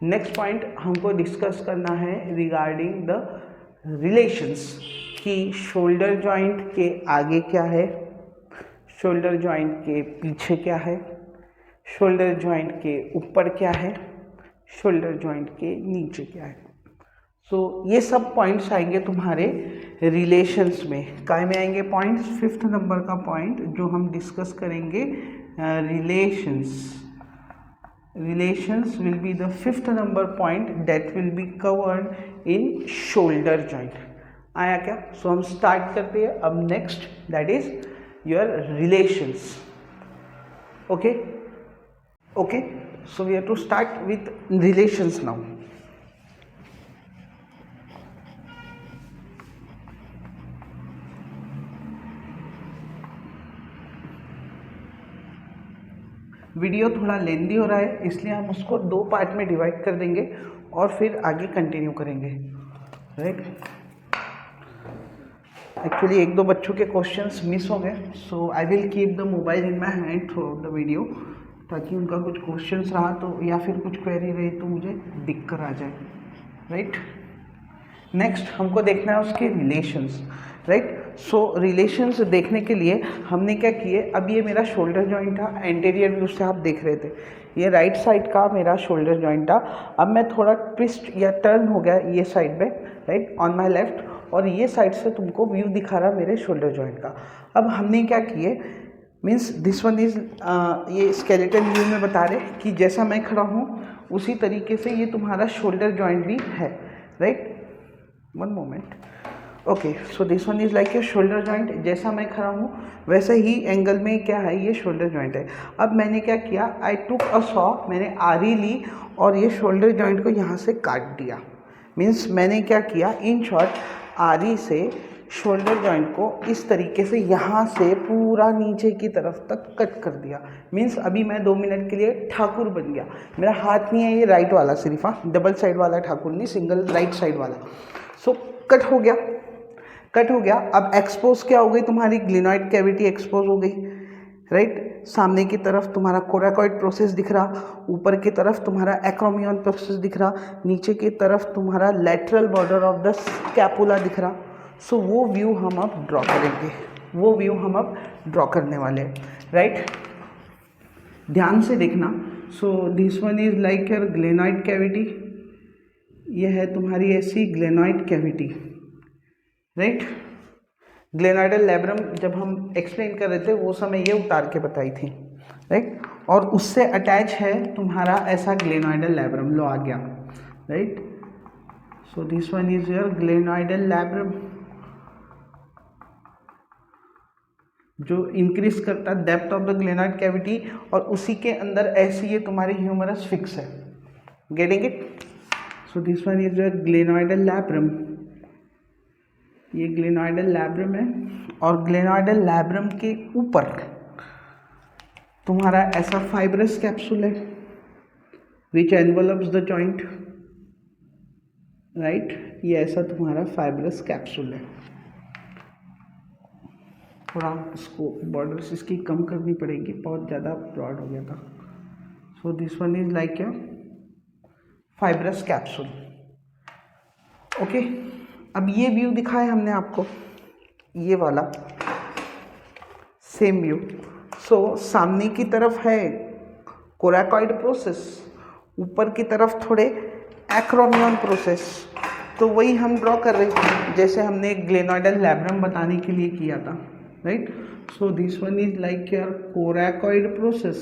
नेक्स्ट पॉइंट हमको डिस्कस करना है रिगार्डिंग द रिलेशंस, कि शोल्डर जॉइंट के आगे क्या है, शोल्डर जॉइंट के पीछे क्या है, शोल्डर जॉइंट के ऊपर क्या है, शोल्डर जॉइंट के नीचे क्या है। सो ये सब पॉइंट्स आएंगे तुम्हारे रिलेशंस में। काय में आएंगे पॉइंट्स? 5th नंबर का पॉइंट जो हम डिस्कस करेंगे, relations will be the 5th number point that will be covered in shoulder joint. आया क्या? सो हम स्टार्ट करते हैं अब next, that is your relations. Okay, so we have to start with relations now. Video थोड़ा लेंदी हो रहा है, इसलिए हम उसको 2 पार्ट में डिवाइड कर देंगे और फिर आगे कंटिन्यू करेंगे, राइट। एक्चुअली 1-2 बच्चों के क्वेश्चंस मिस हो गए, so I will keep the mobile in my hand throughout the video, ताकि उनका कुछ क्वेश्चंस रहा तो या फिर कुछ क्वेरी रही तो मुझे दिख कर आ जाए, राइट। नेक्स्ट हमको देखना है उसके रिलेशंस, राइट। सो रिलेशंस देखने के लिए हमने क्या किए, अब ये मेरा शोल्डर जॉइंट था, एंटीरियर व्यू से आप देख रहे थे, ये राइट साइड का मेरा शोल्डर जॉइंट था। अब मैं थोड़ा ट्विस्ट या टर्न हो गया ये साइड में, राइट, ऑन माय लेफ्ट, और ये साइड से तुमको व्यू दिखा रहा मेरे शोल्डर जॉइंट का। अब हमने क्या किए, मीन्स दिस वन इज ये स्केलेटल व्यू में बता रहे कि जैसा मैं खड़ा हूँ उसी तरीके से ये तुम्हारा शोल्डर जॉइंट भी है, right. One moment. Okay, so this one is like a shoulder joint, जैसा मैं खड़ा हूँ वैसे ही एंगल में क्या है, ये शोल्डर जॉइंट है। अब मैंने क्या किया, आई टुक अ सॉ, मैंने आरी ली और ये शोल्डर जॉइंट को यहाँ से काट दिया। मीन्स मैंने क्या किया, इन शॉर्ट आरी से शोल्डर जॉइंट को इस तरीके से यहाँ से पूरा नीचे की तरफ तक कट कर दिया। मीन्स अभी मैं 2 मिनट के लिए ठाकुर बन गया। मेरा हाथ नहीं है ये राइट वाला सिर्फ, हाँ, डबल साइड वाला ठाकुर नहीं, सिंगल राइट साइड वाला। सो कट हो गया। अब एक्सपोज क्या हो गई, तुम्हारी ग्लिनॉइड कैविटी एक्सपोज हो गई, राइट। सामने की तरफ तुम्हारा कोराकॉइड प्रोसेस दिख रहा, ऊपर की तरफ तुम्हारा एक्रोमियन प्रोसेस दिख रहा, नीचे की तरफ तुम्हारा lateral border of the scapula दिख रहा। सो वो व्यू हम अब ड्रॉ करेंगे, वो व्यू हम अब ड्रॉ करने वाले हैं, राइट। ध्यान से देखना। सो this one is like your glenoid cavity, ये है तुम्हारी ऐसी ग्लेनॉइड कैविटी, राइट। ग्लेनॉइडल लैब्रम जब हम एक्सप्लेन कर रहे थे वो समय ये उतार के बताई थी, राइट। और उससे अटैच है तुम्हारा ऐसा ग्लेनॉइडल लैब्रम, लो आ गया, right. So this one is your glenoidal labrum, जो इंक्रीज करता depth of the glenoid cavity, और उसी के अंदर ऐसी ये तुम्हारी ह्यूमरस फिक्स है। Getting it? So this one is your glenoidal labrum, ये ग्लेनॉइडल लैब्रम है। और ग्लेनॉइडल लैब्रम के ऊपर तुम्हारा ऐसा फाइब्रस कैप्सूल है विच एनवलप्स द जॉइंट, राइट, ये ऐसा तुम्हारा फाइब्रस कैप्सूल है। थोड़ा इसको बॉर्डर्स इसकी कम करनी पड़ेगी, बहुत ज़्यादा ब्रॉड हो गया था। सो this one is like your fibrous capsule. Okay, अब ये व्यू दिखाया हमने आपको, ये वाला सेम व्यू। सो सामने की तरफ है कोराकॉइड प्रोसेस, ऊपर की तरफ थोड़े एक्रोमियन प्रोसेस। तो वही हम ड्रॉ कर रहे थे जैसे हमने ग्लेनोइडल लैब्रम बताने के लिए किया था, right. So this one is like your coracoid process,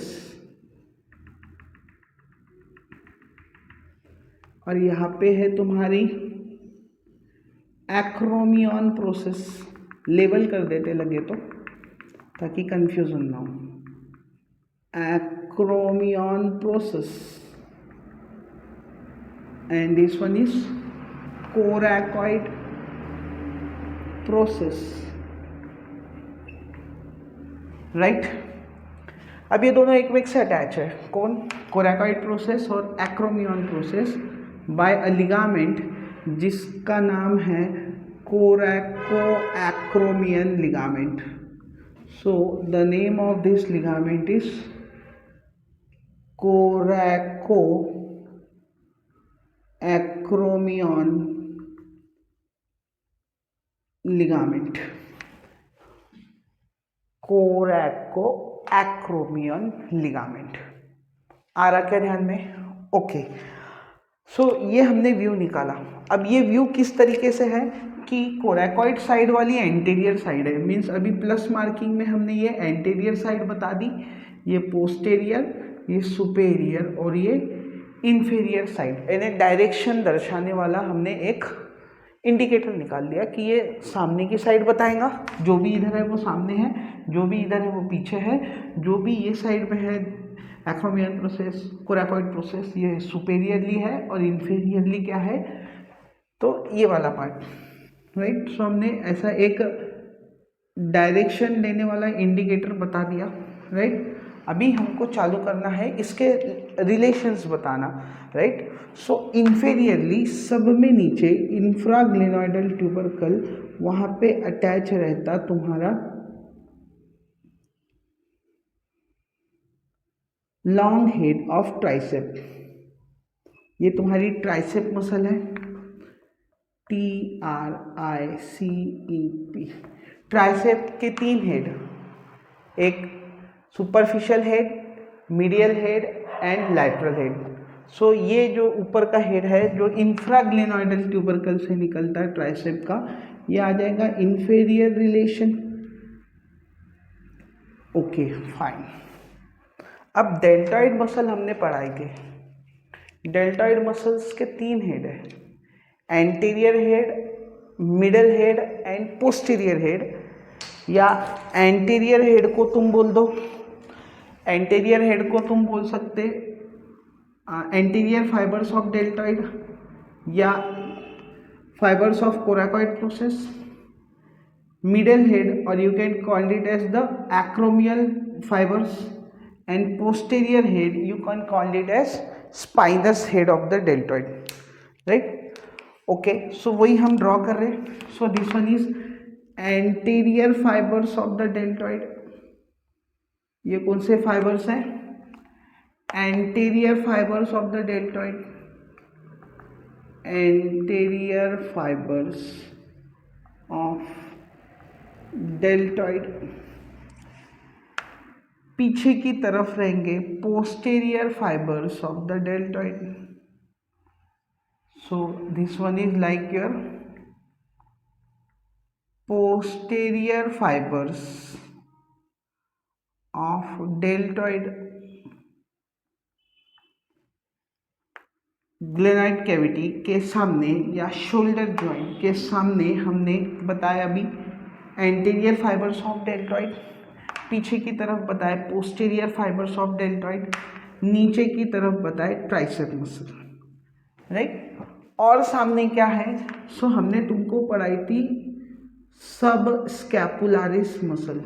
और यहाँ पे है तुम्हारी एक्रोमियन प्रोसेस। लेबल कर देते लगे तो, ताकि कंफ्यूजन ना हो। Acromion process and this one is coracoid process, right. अब ये दोनों एक से अटैच है, कौन? कोराकॉइड प्रोसेस और acromion process by a ligament जिसका नाम है coraco acromion ligament. So the name of this ligament is coraco acromion ligament. Coraco acromion ligament. आ रहा क्या ध्यान में? ओके। सो ये हमने व्यू निकाला। अब ये व्यू किस तरीके से है कि कोरैकॉइड साइड वाली एंटीरियर साइड है, मीन्स अभी प्लस मार्किंग में हमने ये एंटीरियर साइड बता दी, ये पोस्टेरियर, ये सुपेरियर और ये इंफीरियर साइड, यानी डायरेक्शन दर्शाने वाला हमने एक इंडिकेटर निकाल लिया कि ये सामने की साइड बताएगा, जो भी इधर है वो सामने है, जो भी इधर है वो पीछे है, जो भी ये साइड में है एक्रोमियन प्रोसेस, कोरैकॉइड प्रोसेस, ये सुपेरियरली है और इंफीरियरली क्या है, तो ये वाला पार्ट, राइट। सो हमने ऐसा एक डायरेक्शन देने वाला इंडिकेटर बता दिया, राइट। अभी हमको चालू करना है इसके रिलेशंस बताना, राइट। सो इंफेरियरली सब में नीचे इंफ्राग्लेनोइडल ट्यूबरकल, वहाँ पे अटैच रहता तुम्हारा लॉन्ग हेड ऑफ ट्राइसेप। ये तुम्हारी ट्राइसेप मसल है, TRICEP। ट्राइसेप के 3 हेड, एक superficial head, medial head and lateral head. So ये जो ऊपर का हेड है जो इंफ्राग्लेनोइडल ट्यूबरकल से निकलता है ट्राइसेप का, ये आ जाएगा इंफीरियर रिलेशन। Okay fine. अब डेल्टॉइड मसल हमने पढ़ाई थी। डेल्टॉइड मसल्स के 3 हेड है, anterior head, middle head and posterior head, या एंटीरियर हेड को तुम बोल दो, एंटीरियर हेड को तुम बोल सकते एंटीरियर फाइबर्स ऑफ डेल्टॉइड या fibres of coracoid process, middle head और you can call it as the acromial fibers, and posterior head you can call it as spinous head of the deltoid, right? Okay, so वही हम ड्रॉ कर रहे हैं। so this one is anterior fibers of the deltoid। ये कौन से फाइबर्स हैं? anterior fibers of the deltoid, anterior fibers of deltoid। पीछे की तरफ रहेंगे posterior fibres of the deltoid. So this one is like your posterior fibres of deltoid. Glenoid cavity के सामने या शोल्डर जॉइंट के सामने हमने बताया अभी एंटीरियर फाइबर्स ऑफ डेल्टॉइड, पीछे की तरफ बताए पोस्टीरियर फाइबर्स ऑफ डेल्टॉइड, नीचे की तरफ बताए ट्राइसेप मसल, राइट। और सामने क्या है? सो हमने तुमको पढ़ाई थी सब स्कैपुलारिस मसल।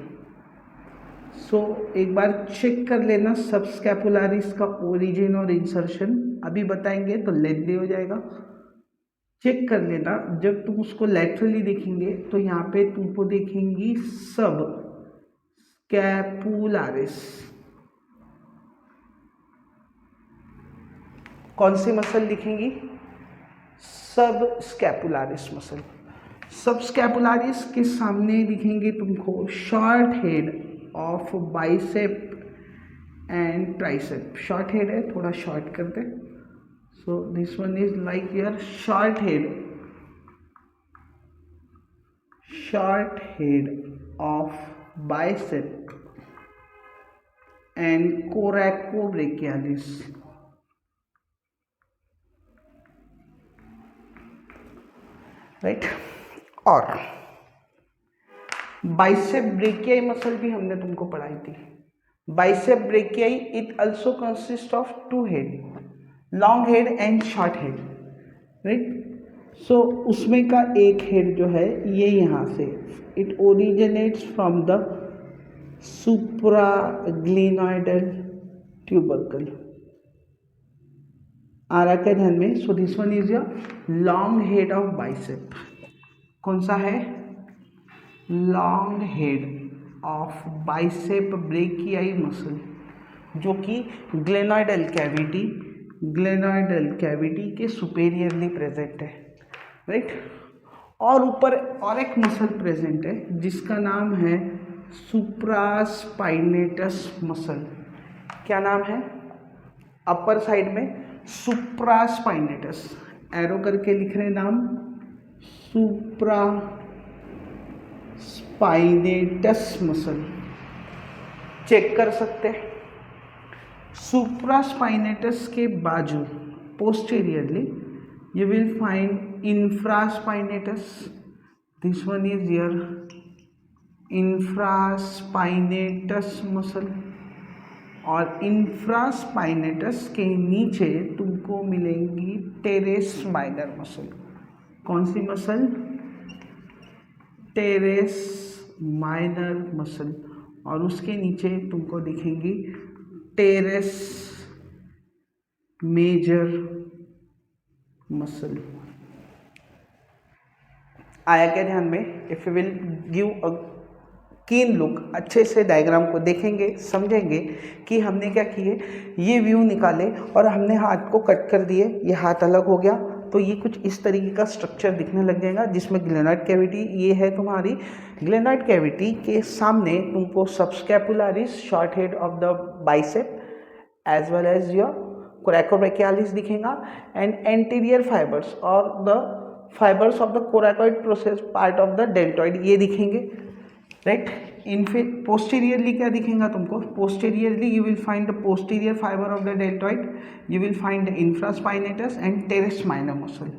सो एक बार चेक कर लेना सब स्कैपुलारिस का ओरिजिन और इंसर्शन, अभी बताएंगे तो लेंथी हो जाएगा। चेक कर लेना, जब तुम उसको लैटरली देखेंगे तो यहाँ पे तुमको देखेंगी सब स्कैपुलारिस। कौन सी मसल दिखेंगी? सब स्कैपुलारिस मसल। सब स्कैपुलारिस के सामने दिखेंगे तुमको short head of bicep and tricep. Short head है, थोड़ा शॉर्ट करते, so this one is like your short head of bicep and coracobrachialis. Right, और बाइसेप ब्रेकियाई मसल भी हमने तुमको पढ़ाई थी। Bicep brachii it also consist of two head, long head and short head. Right, so उसमें का एक हेड जो है ये यहाँ से it originates from the supraglenoidal tubercle. आ रहा क्या ध्यान में? सो this one is your long head of bicep. कौन सा है? Long head of bicep brachii muscle, जो कि ग्लेनोइडल कैविटी के सुपेरियरली प्रेजेंट है। राइट, और ऊपर और एक मसल प्रेजेंट है जिसका नाम है सुप्रास्पाइनेटस मसल। क्या नाम है? अपर साइड में सुप्रास्पाइनेटस, एरो करके लिख रहे नाम, सुप्रास्पाइनेटस मसल। चेक कर सकते हैं, सुप्रास्पाइनेटस के बाजू posteriorly you will find infraspinatus. This one is your infraspinatus muscle, और infraspinatus के नीचे तुमको मिलेंगी टेरेस माइनर मसल। कौन सी मसल? टेरेस माइनर मसल, और उसके नीचे तुमको दिखेंगी टेरेस मेजर मसल। आया क्या ध्यान में? If you will give a कीन लुक, अच्छे से डायग्राम को देखेंगे, समझेंगे कि हमने क्या किए। ये व्यू निकाले और हमने हाथ को कट कर दिए, ये हाथ अलग हो गया, तो ये कुछ इस तरीके का स्ट्रक्चर दिखने लग जाएगा, जिसमें ग्लेनोइड कैविटी ये है तुम्हारी। ग्लेनोइड कैविटी के सामने तुमको subscapularis, short head of the bicep as well as your coracobrachialis दिखेगा, एंड एंटीरियर फाइबर्स और the fibres of the coracoid process part of the deltoid ये दिखेंगे। राइट, पोस्टीरियरली क्या दिखेगा तुमको? Posteriorly you will find the posterior fibre of the deltoid, you will find the infraspinatus and teres minor muscle.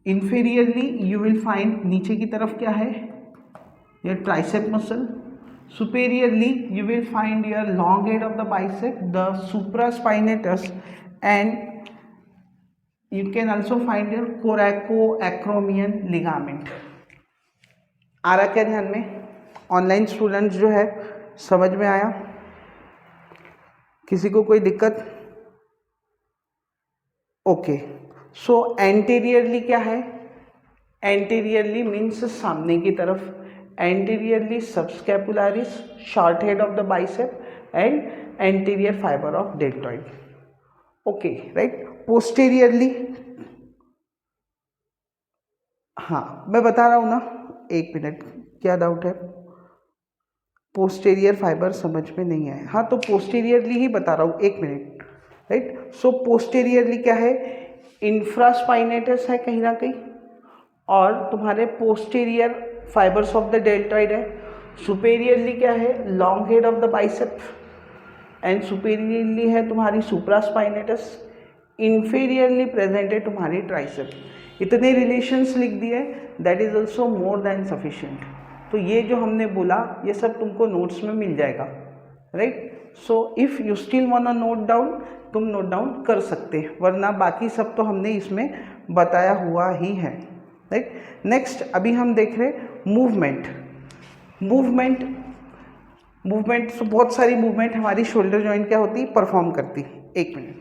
Inferiorly you will find, नीचे की तरफ क्या है? Your tricep muscle. Superiorly you will find your long head of the bicep, the supraspinatus, and you can also find your coracoacromion ligament. आ रहा क्या ध्यान में? ऑनलाइन स्टूडेंट्स जो है समझ में आया? किसी को कोई दिक्कत? ओके, सो एंटीरियरली क्या है? एंटीरियरली मीन्स सामने की तरफ, anteriorly subscapularis, short head of the bicep and anterior fiber of deltoid. Okay, right? Posteriorly, हाँ मैं बता रहा हूँ ना, एक मिनट, क्या डाउट है? पोस्टेरियर फाइबर समझ में नहीं आया? हाँ तो पोस्टेरियरली ही बता रहा हूँ, एक मिनट। राइट, सो पोस्टेरियरली क्या है? इंफ्रास्पाइनेटस है कहीं ना कहीं, और तुम्हारे posterior fibres of the deltoid है। सुपेरियरली क्या है? Long head of the bicep, and superiorly है तुम्हारी सुप्रास्पाइनेटस। इंफीरियरली प्रेजेंट है तुम्हारी ट्राइसेप। इतने रिलेशंस लिख दिए, that is also more than sufficient. तो ये जो हमने बोला ये सब तुमको नोट्स में मिल जाएगा। Right, so if you still want note down, तुम नोट डाउन कर सकते, वरना बाकी सब तो हमने इसमें बताया हुआ ही है। राइट, नेक्स्ट अभी हम देख रहे मूवमेंट। मूवमेंट तो बहुत सारी मूवमेंट हमारी शोल्डर जॉइंट क्या होती है? परफॉर्म करती। एक मिनट,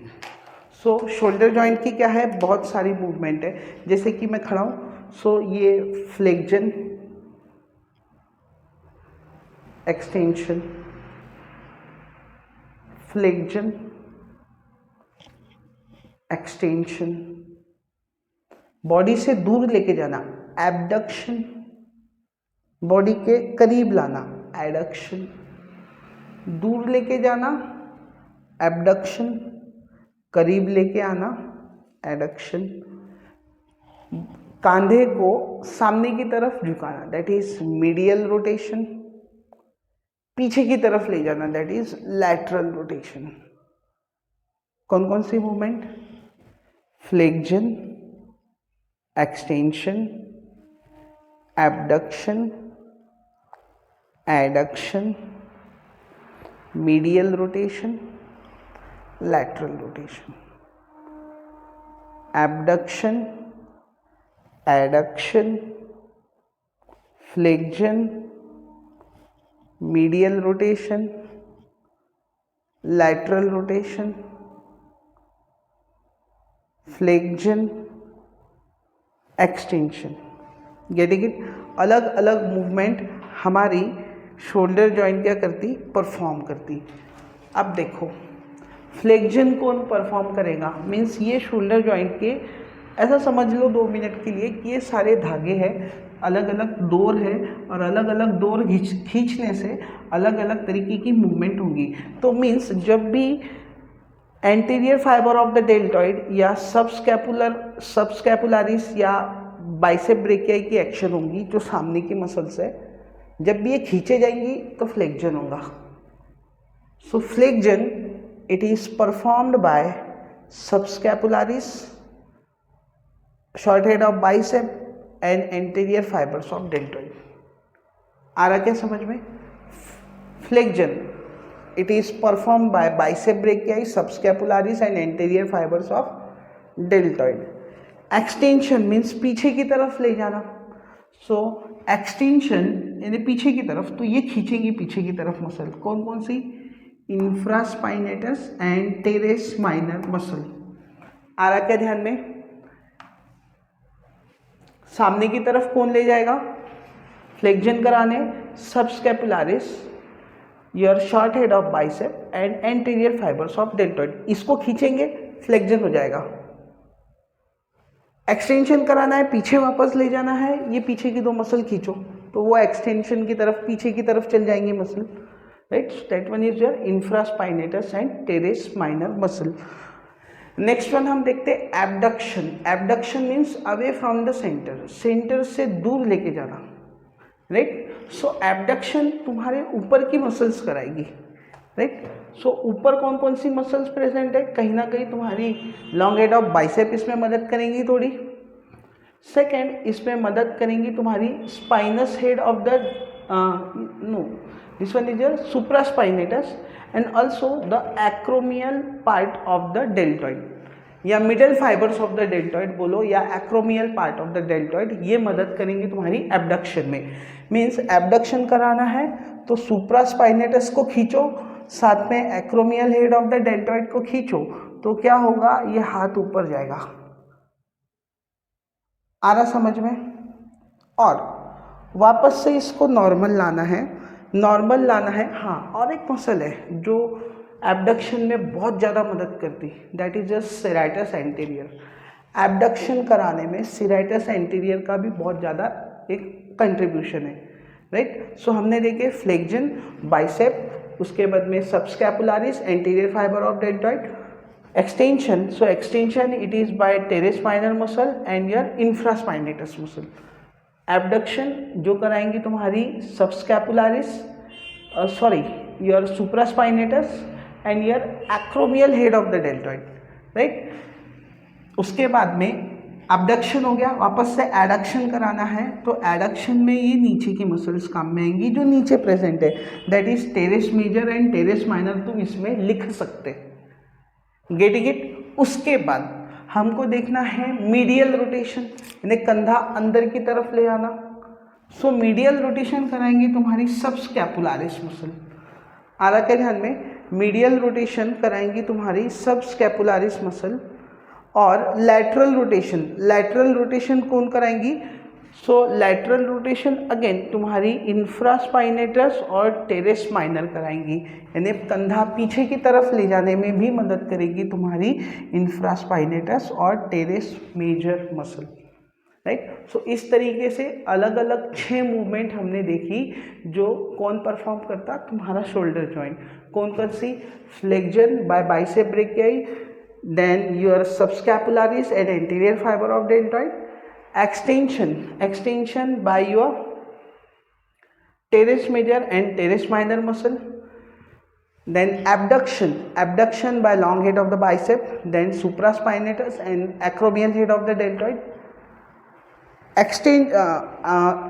सो शोल्डर जॉइंट की क्या है, बहुत सारी मूवमेंट है, जैसे कि मैं खड़ा हूँ, सो ये flexion, extension, flexion, extension, body से दूर लेके जाना, एबडक्शन, बॉडी के करीब लाना, एडक्शन, दूर लेके जाना, एबडक्शन, करीब लेके आना, एडक्शन, कांधे को सामने की तरफ झुकाना, दैट इज मीडियल रोटेशन, पीछे की तरफ ले जाना, दैट इज लैटरल रोटेशन। कौन कौन सी movement, flexion, extension, abduction, adduction, medial rotation, lateral rotation, abduction, adduction, flexion, medial rotation, lateral rotation, flexion, extension. Getting it? अलग अलग मूवमेंट हमारी शोल्डर जॉइंट क्या करती, परफॉर्म करती। अब देखो फ्लेक्जन कौन परफॉर्म करेगा, मीन्स ये शोल्डर जॉइंट के, ऐसा समझ लो 2 मिनट के लिए कि ये सारे धागे हैं, अलग अलग डोर है, और अलग अलग डोर खींचने से अलग अलग तरीके की मूवमेंट होंगी। तो मीन्स जब भी anterior fibre of the deltoid या सबस्कैपुलरिस या बाइसेप ब्रेकियाई की एक्शन होंगी, जो सामने की मसल्स है, जब भी ये खींचे जाएंगी तो फ्लेक्जन होगा। So flexion it is performed by subscapularis, short head of bicep and anterior fibres of deltoid. आ रहा क्या समझ में? Flexion it is performed by bicep brachii, subscapularis and anterior fibers of deltoid. Extension means पीछे की तरफ ले जाना। So extension यानी पीछे की तरफ, तो ये खींचेंगी पीछे की तरफ मसल, कौन कौन सी, infraspinatus and teres minor muscle. आ रहा क्या ध्यान में? सामने की तरफ कौन ले जाएगा फ्लेक्जन कराने, subscapularis, your short head of bicep and anterior fibres of deltoid, इसको खींचेंगे फ्लेक्जन हो जाएगा। एक्सटेंशन कराना है, पीछे वापस ले जाना है, ये पीछे की 2 मसल खींचो तो वो एक्सटेंशन की तरफ, पीछे की तरफ चल जाएंगे muscle, right. That one is your infraspinatus and teres minor muscle. Next one हम देखते हैं abduction. Abduction means away from the centre, centre से दूर लेके जाना, राइट। सो एबडक्शन तुम्हारे ऊपर की मसल्स कराएगी, राइट। सो ऊपर कौन कौन सी मसल्स प्रेजेंट है, कहीं ना कहीं तुम्हारी लॉन्ग हेड ऑफ बाइसेप इसमें मदद करेंगी थोड़ी। सेकेंड, इसमें मदद करेंगी तुम्हारी spinous head of the no this one is your supraspinatus and also the acromial part of the deltoid या middle fibres of the deltoid बोलो, या acromial part of the deltoid, ये मदद करेंगी तुम्हारी एबडक्शन में। मीन्स एबडक्शन कराना है तो सुप्रास्पाइनेटस को खींचो, साथ में acromial head of the deltoid को खींचो, तो क्या होगा, ये हाथ ऊपर जाएगा। आ रहा समझ में? और वापस से इसको नॉर्मल लाना है, नॉर्मल लाना है। हाँ, और एक मसल है जो एबडक्शन में बहुत ज़्यादा मदद करती, that is just serratus anterior. Abduction कराने में सेराइटस एंटीरियर का भी बहुत ज़्यादा एक कंट्रीब्यूशन है, राइट। सो हमने देखे फ्लेक्जन, बाइसेप, उसके बाद में subscapularis, anterior fibre of deltoid, extension. So extension it is bye terrace minor muscle and your infraspinatus muscle. Abduction जो कराएंगी तुम्हारी subscapularis, sorry your supraspinatus and your acromial head of the deltoid, right. उसके बाद में अबडक्शन हो गया, वापस से एडक्शन कराना है, तो एडक्शन में ये नीचे की मसल्स काम में आएंगी जो नीचे प्रेजेंट है, that is teres major and teres minor, तुम इसमें लिख सकते, गेटिंग इट। उसके बाद हमको देखना है मीडियल रोटेशन, यानी कंधा अंदर की तरफ ले आना। सो मीडियल रोटेशन कराएंगे तुम्हारी सबस्कैपुलरिस मसल। आ रहा क्या ध्यान में? मीडियल रोटेशन कराएंगी तुम्हारी सबस्कैपुलरिस मसल और लैटरल रोटेशन कौन कराएंगी? सो लैटरल रोटेशन अगेन तुम्हारी इंफ्रास्पाइनेटस और टेरेस माइनर कराएंगी, यानी कंधा पीछे की तरफ ले जाने में भी मदद करेगी तुम्हारी इंफ्रास्पाइनेटस और टेरेस मेजर मसल, राइट। सो इस तरीके से अलग अलग 6 मूवमेंट हमने देखी जो कौन परफॉर्म करता? तुम्हारा शोल्डर जॉइंट। कौन कौन सी? Flexion by bicep brachii, then your subscapularis and anterior fibre of deltoid, extension by your teres major and teres minor muscle, then abduction by long head of the bicep, then supraspinatus and acromial head of the deltoid.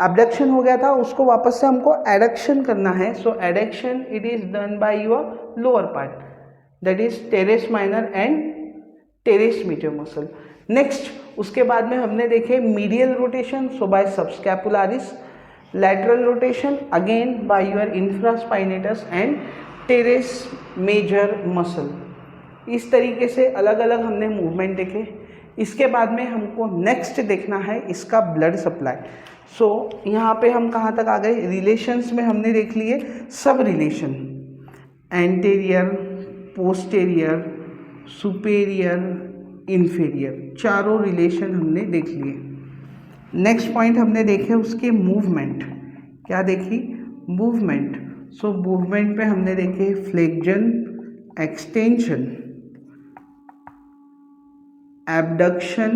Abduction हो गया था, उसको वापस से हमको एडक्शन करना है. So adduction it is done by your lower part, that is teres minor and teres major muscle. Next उसके बाद में हमने देखे medial rotation, so by subscapularis, lateral rotation again by your infraspinatus and teres major muscle. इस तरीके से अलग अलग हमने मूवमेंट देखे. इसके बाद में हमको नेक्स्ट देखना है इसका ब्लड सप्लाई. सो यहाँ पे हम कहाँ तक आ गए? रिलेशंस में हमने देख लिए सब relation, anterior, posterior, superior, inferior, चारों रिलेशन हमने देख लिए. नेक्स्ट पॉइंट हमने देखे उसके मूवमेंट. क्या देखी? मूवमेंट. सो मूवमेंट पे हमने देखे फ्लेक्शन, एक्सटेंशन, एबडक्शन,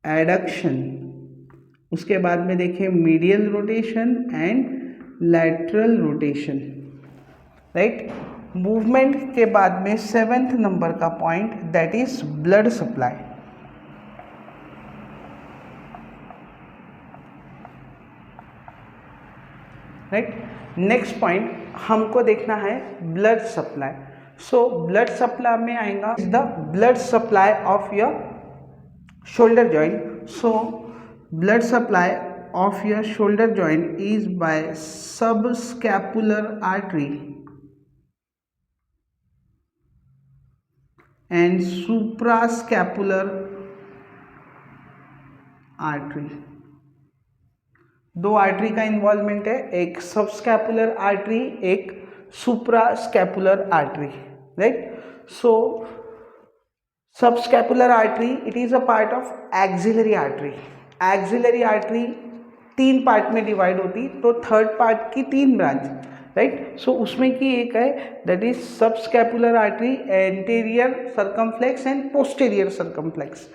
एडक्शन. उसके बाद में देखे medial rotation and lateral rotation, right. Movement के बाद में 7th नंबर का point that is blood supply. Right. Next point हमको देखना है blood supply. So blood supply में आएगा the blood supply of your shoulder joint. So blood supply of your shoulder joint is by subscapular artery and suprascapular artery. दो आर्टरी का इन्वॉल्वमेंट है, एक सबस्कैपुलर आर्टरी, एक suprascapular artery, right. So subscapular artery it is a part of axillary artery. Axillary artery 3 part में डिवाइड होती, तो थर्ड पार्ट की 3 ब्रांच, राइट. सो उसमें की एक है that is subscapular artery, anterior circumflex and posterior circumflex.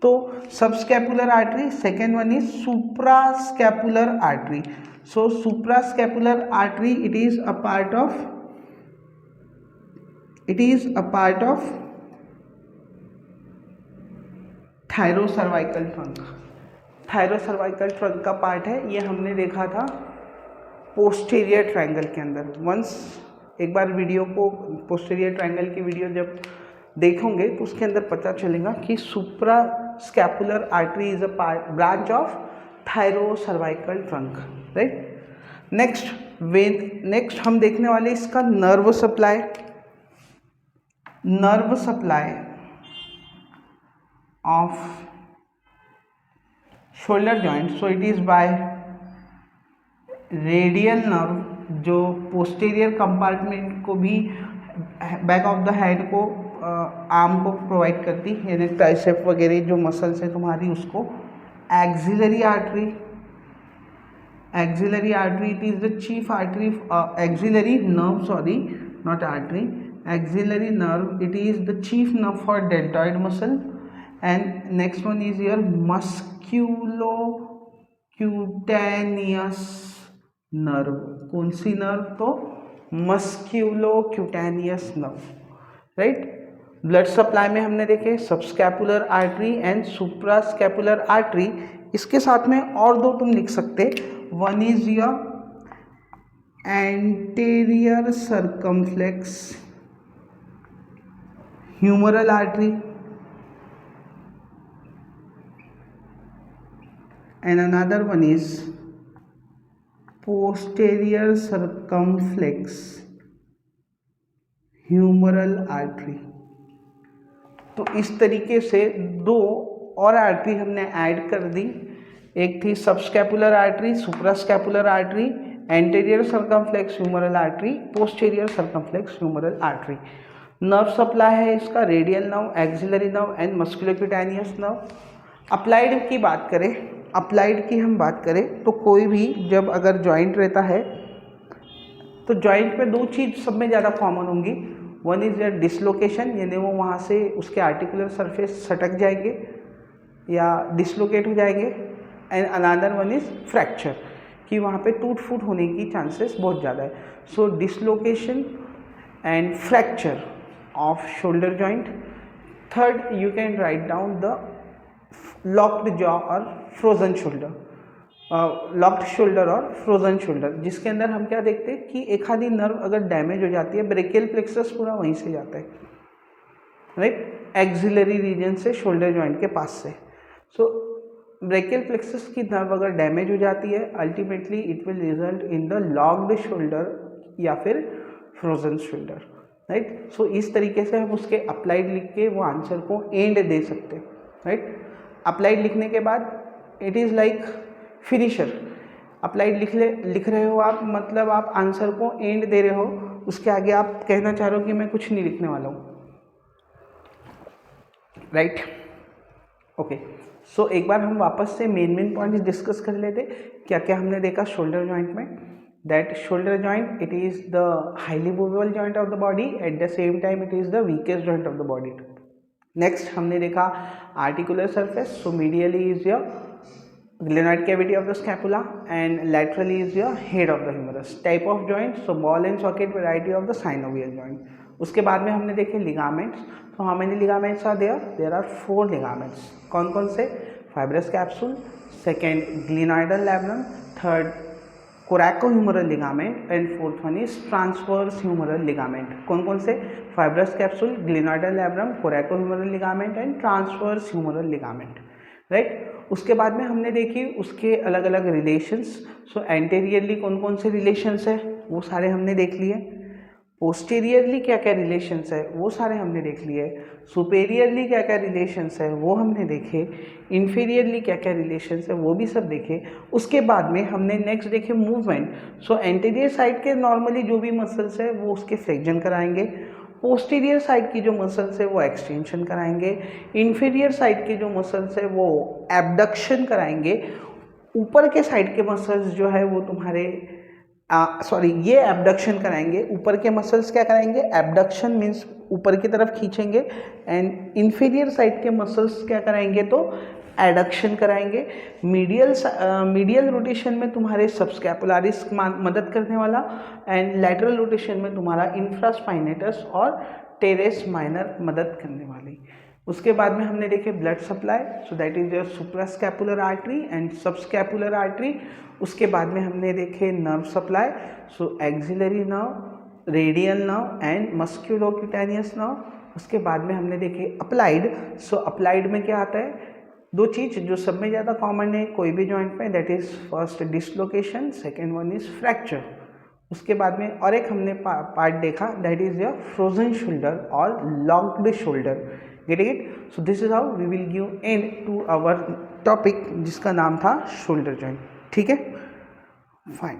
तो subscapular artery. Second one is suprascapular artery. So suprascapular artery it is a part of thyrocervical trunk. Thyrocervical trunk का पार्ट है. ये हमने देखा था पोस्टीरियर ट्रायंगल के अंदर. वंस एक बार वीडियो को पोस्टीरियर ट्रायंगल की वीडियो जब देखोगे तो उसके अंदर पता चलेगा कि suprascapular artery is a part branch of thyrocervical trunk, right. Next हम देखने वाले इसका nerve supply. Nerve supply of shoulder joint. So it is by radial nerve, जो पोस्टीरियर कंपार्टमेंट को भी, बैक ऑफ द हेड को, आर्म को प्रोवाइड करती, यानी ट्राइसेप वगैरह जो मसल्स है तुम्हारी उसको. Axillary artery. Axillary artery it is the chief artery, axillary nerve, sorry not artery, axillary nerve it is the chief nerve for deltoid muscle. And next one is your musculocutaneous nerve. कौन सी नर्व? तो musculocutaneous nerve, right. Blood supply में हमने देखे subscapular artery and suprascapular artery. इसके साथ में और 2 तुम लिख सकते. One is your anterior circumflex humeral artery and another one is posterior circumflex humeral artery. तो इस तरीके से दो और आर्टरी हमने ऐड कर दी, एक थी subscapular artery, suprascapular artery, anterior circumflex humeral artery, posterior circumflex humeral artery. Nerve supply है इसका radial nerve, axillary nerve and musculocutaneous nerve. Applied की बात करें, अप्लाइड की हम बात करें तो कोई भी जब अगर जॉइंट रहता है तो जॉइंट में दो चीज़ सब में ज़्यादा कॉमन होंगी। वन इज़ योर डिसलोकेशन, यानी वो वहाँ से उसके आर्टिकुलर सरफेस सटक जाएंगे या डिसलोकेट हो जाएंगे, and another one is fracture, कि वहाँ पे टूट फूट होने की चांसेस बहुत ज़्यादा है। So dislocation and fracture of shoulder joint. Third, you can write down the locked jaw और फ्रोजन शोल्डर, लॉक्ड शोल्डर और फ्रोजन शोल्डर, जिसके अंदर हम क्या देखते हैं कि एक आधी नर्व अगर डैमेज हो जाती है, ब्रेकियल प्लेक्सस पूरा वहीं से जाता है, राइट, एक्सिलरी रीजन से शोल्डर जॉइंट के पास से। सो ब्रेकियल प्लेक्सस की नर्व अगर डैमेज हो जाती है, ultimately it will result in the locked shoulder या फिर फ्रोजन शोल्डर, राइट। सो इस तरीके से हम उसके अप्लाइड लिख के वो आंसर को एंड दे सकते हैं, राइट। अप्लाइड लिखने के बाद it is like finisher. Applied लिख रहे हो आप, मतलब आप आंसर को एंड दे रहे हो, उसके आगे आप कहना चाह रहे हो कि मैं कुछ नहीं लिखने वाला हूँ, राइट, ओके। सो एक बार हम वापस से मेन पॉइंट्स डिस्कस कर लेते। क्या क्या हमने देखा शोल्डर जॉइंट में? That shoulder joint it is the highly movable joint of the body, eight the same time it is the weakest joint of the body. Next हमने देखा articular surface, so medially is your glenoid cavity of the scapula and laterally is your head of the humerus. Type of joint, so ball and socket variety of the synovial joint. उसके बाद में हमने देखे ligaments. तो how many ligaments are there? There are 4 ligaments. कौन कौन से? Fibrous capsule, second glenoidal labrum, third coracohumeral ligament and fourth one is transverse humeral ligament. कौन कौन से? Fibrous capsule, glenoidal labrum, coracohumeral ligament and transverse humeral ligament, right. उसके बाद में हमने देखी उसके अलग अलग रिलेशंस। सो एंटेरियरली कौन कौन से रिलेशंस है वो सारे हमने देख लिए, पोस्टीरियरली क्या क्या रिलेशंस है वो सारे हमने देख लिए, सुपेरियरली क्या क्या रिलेशंस है वो हमने देखे, इन्फीरियरली क्या क्या रिलेशंस है वो भी सब देखे। उसके बाद में हमने नेक्स्ट देखे मूवमेंट। सो एंटीरियर साइड के नॉर्मली जो भी मसल्स है वो उसके फ्लेक्शन कराएंगे, पोस्टीरियर साइड की जो मसल्स है वो एक्सटेंशन कराएंगे, इन्फीरियर साइड के जो मसल्स है वो एबडक्शन कराएंगे, ऊपर के साइड के मसल्स जो है वो तुम्हारे ये एबडक्शन कराएंगे, ऊपर के मसल्स क्या कराएंगे, एबडक्शन मीन्स ऊपर की तरफ खींचेंगे, एंड इन्फीरियर साइड के मसल्स क्या कराएंगे तो एडक्शन कराएंगे। मीडियल रोटेशन में तुम्हारे सबस्कैपुलारिस मदद करने वाला, एंड लैटरल रोटेशन में तुम्हारा इंफ्रास्पाइनेटस और टेरेस माइनर मदद करने वाली। उसके बाद में हमने देखे blood supply, so that is your suprascapular artery and subscapular artery. उसके बाद में हमने देखे nerve supply, so axillary nerve, radial nerve and musculocutaneous nerve. उसके बाद में हमने देखे अप्लाइड। सो अप्लाइड में क्या आता है, दो चीज़ जो सब में ज़्यादा कॉमन है कोई भी जॉइंट में, that is first dislocation, second one is fracture. उसके बाद में और एक हमने पार्ट देखा that is your frozen shoulder और locked shoulder. Getting it? So this is how we will give end to our topic जिसका नाम था शोल्डर जॉइंट। ठीक है, फाइन।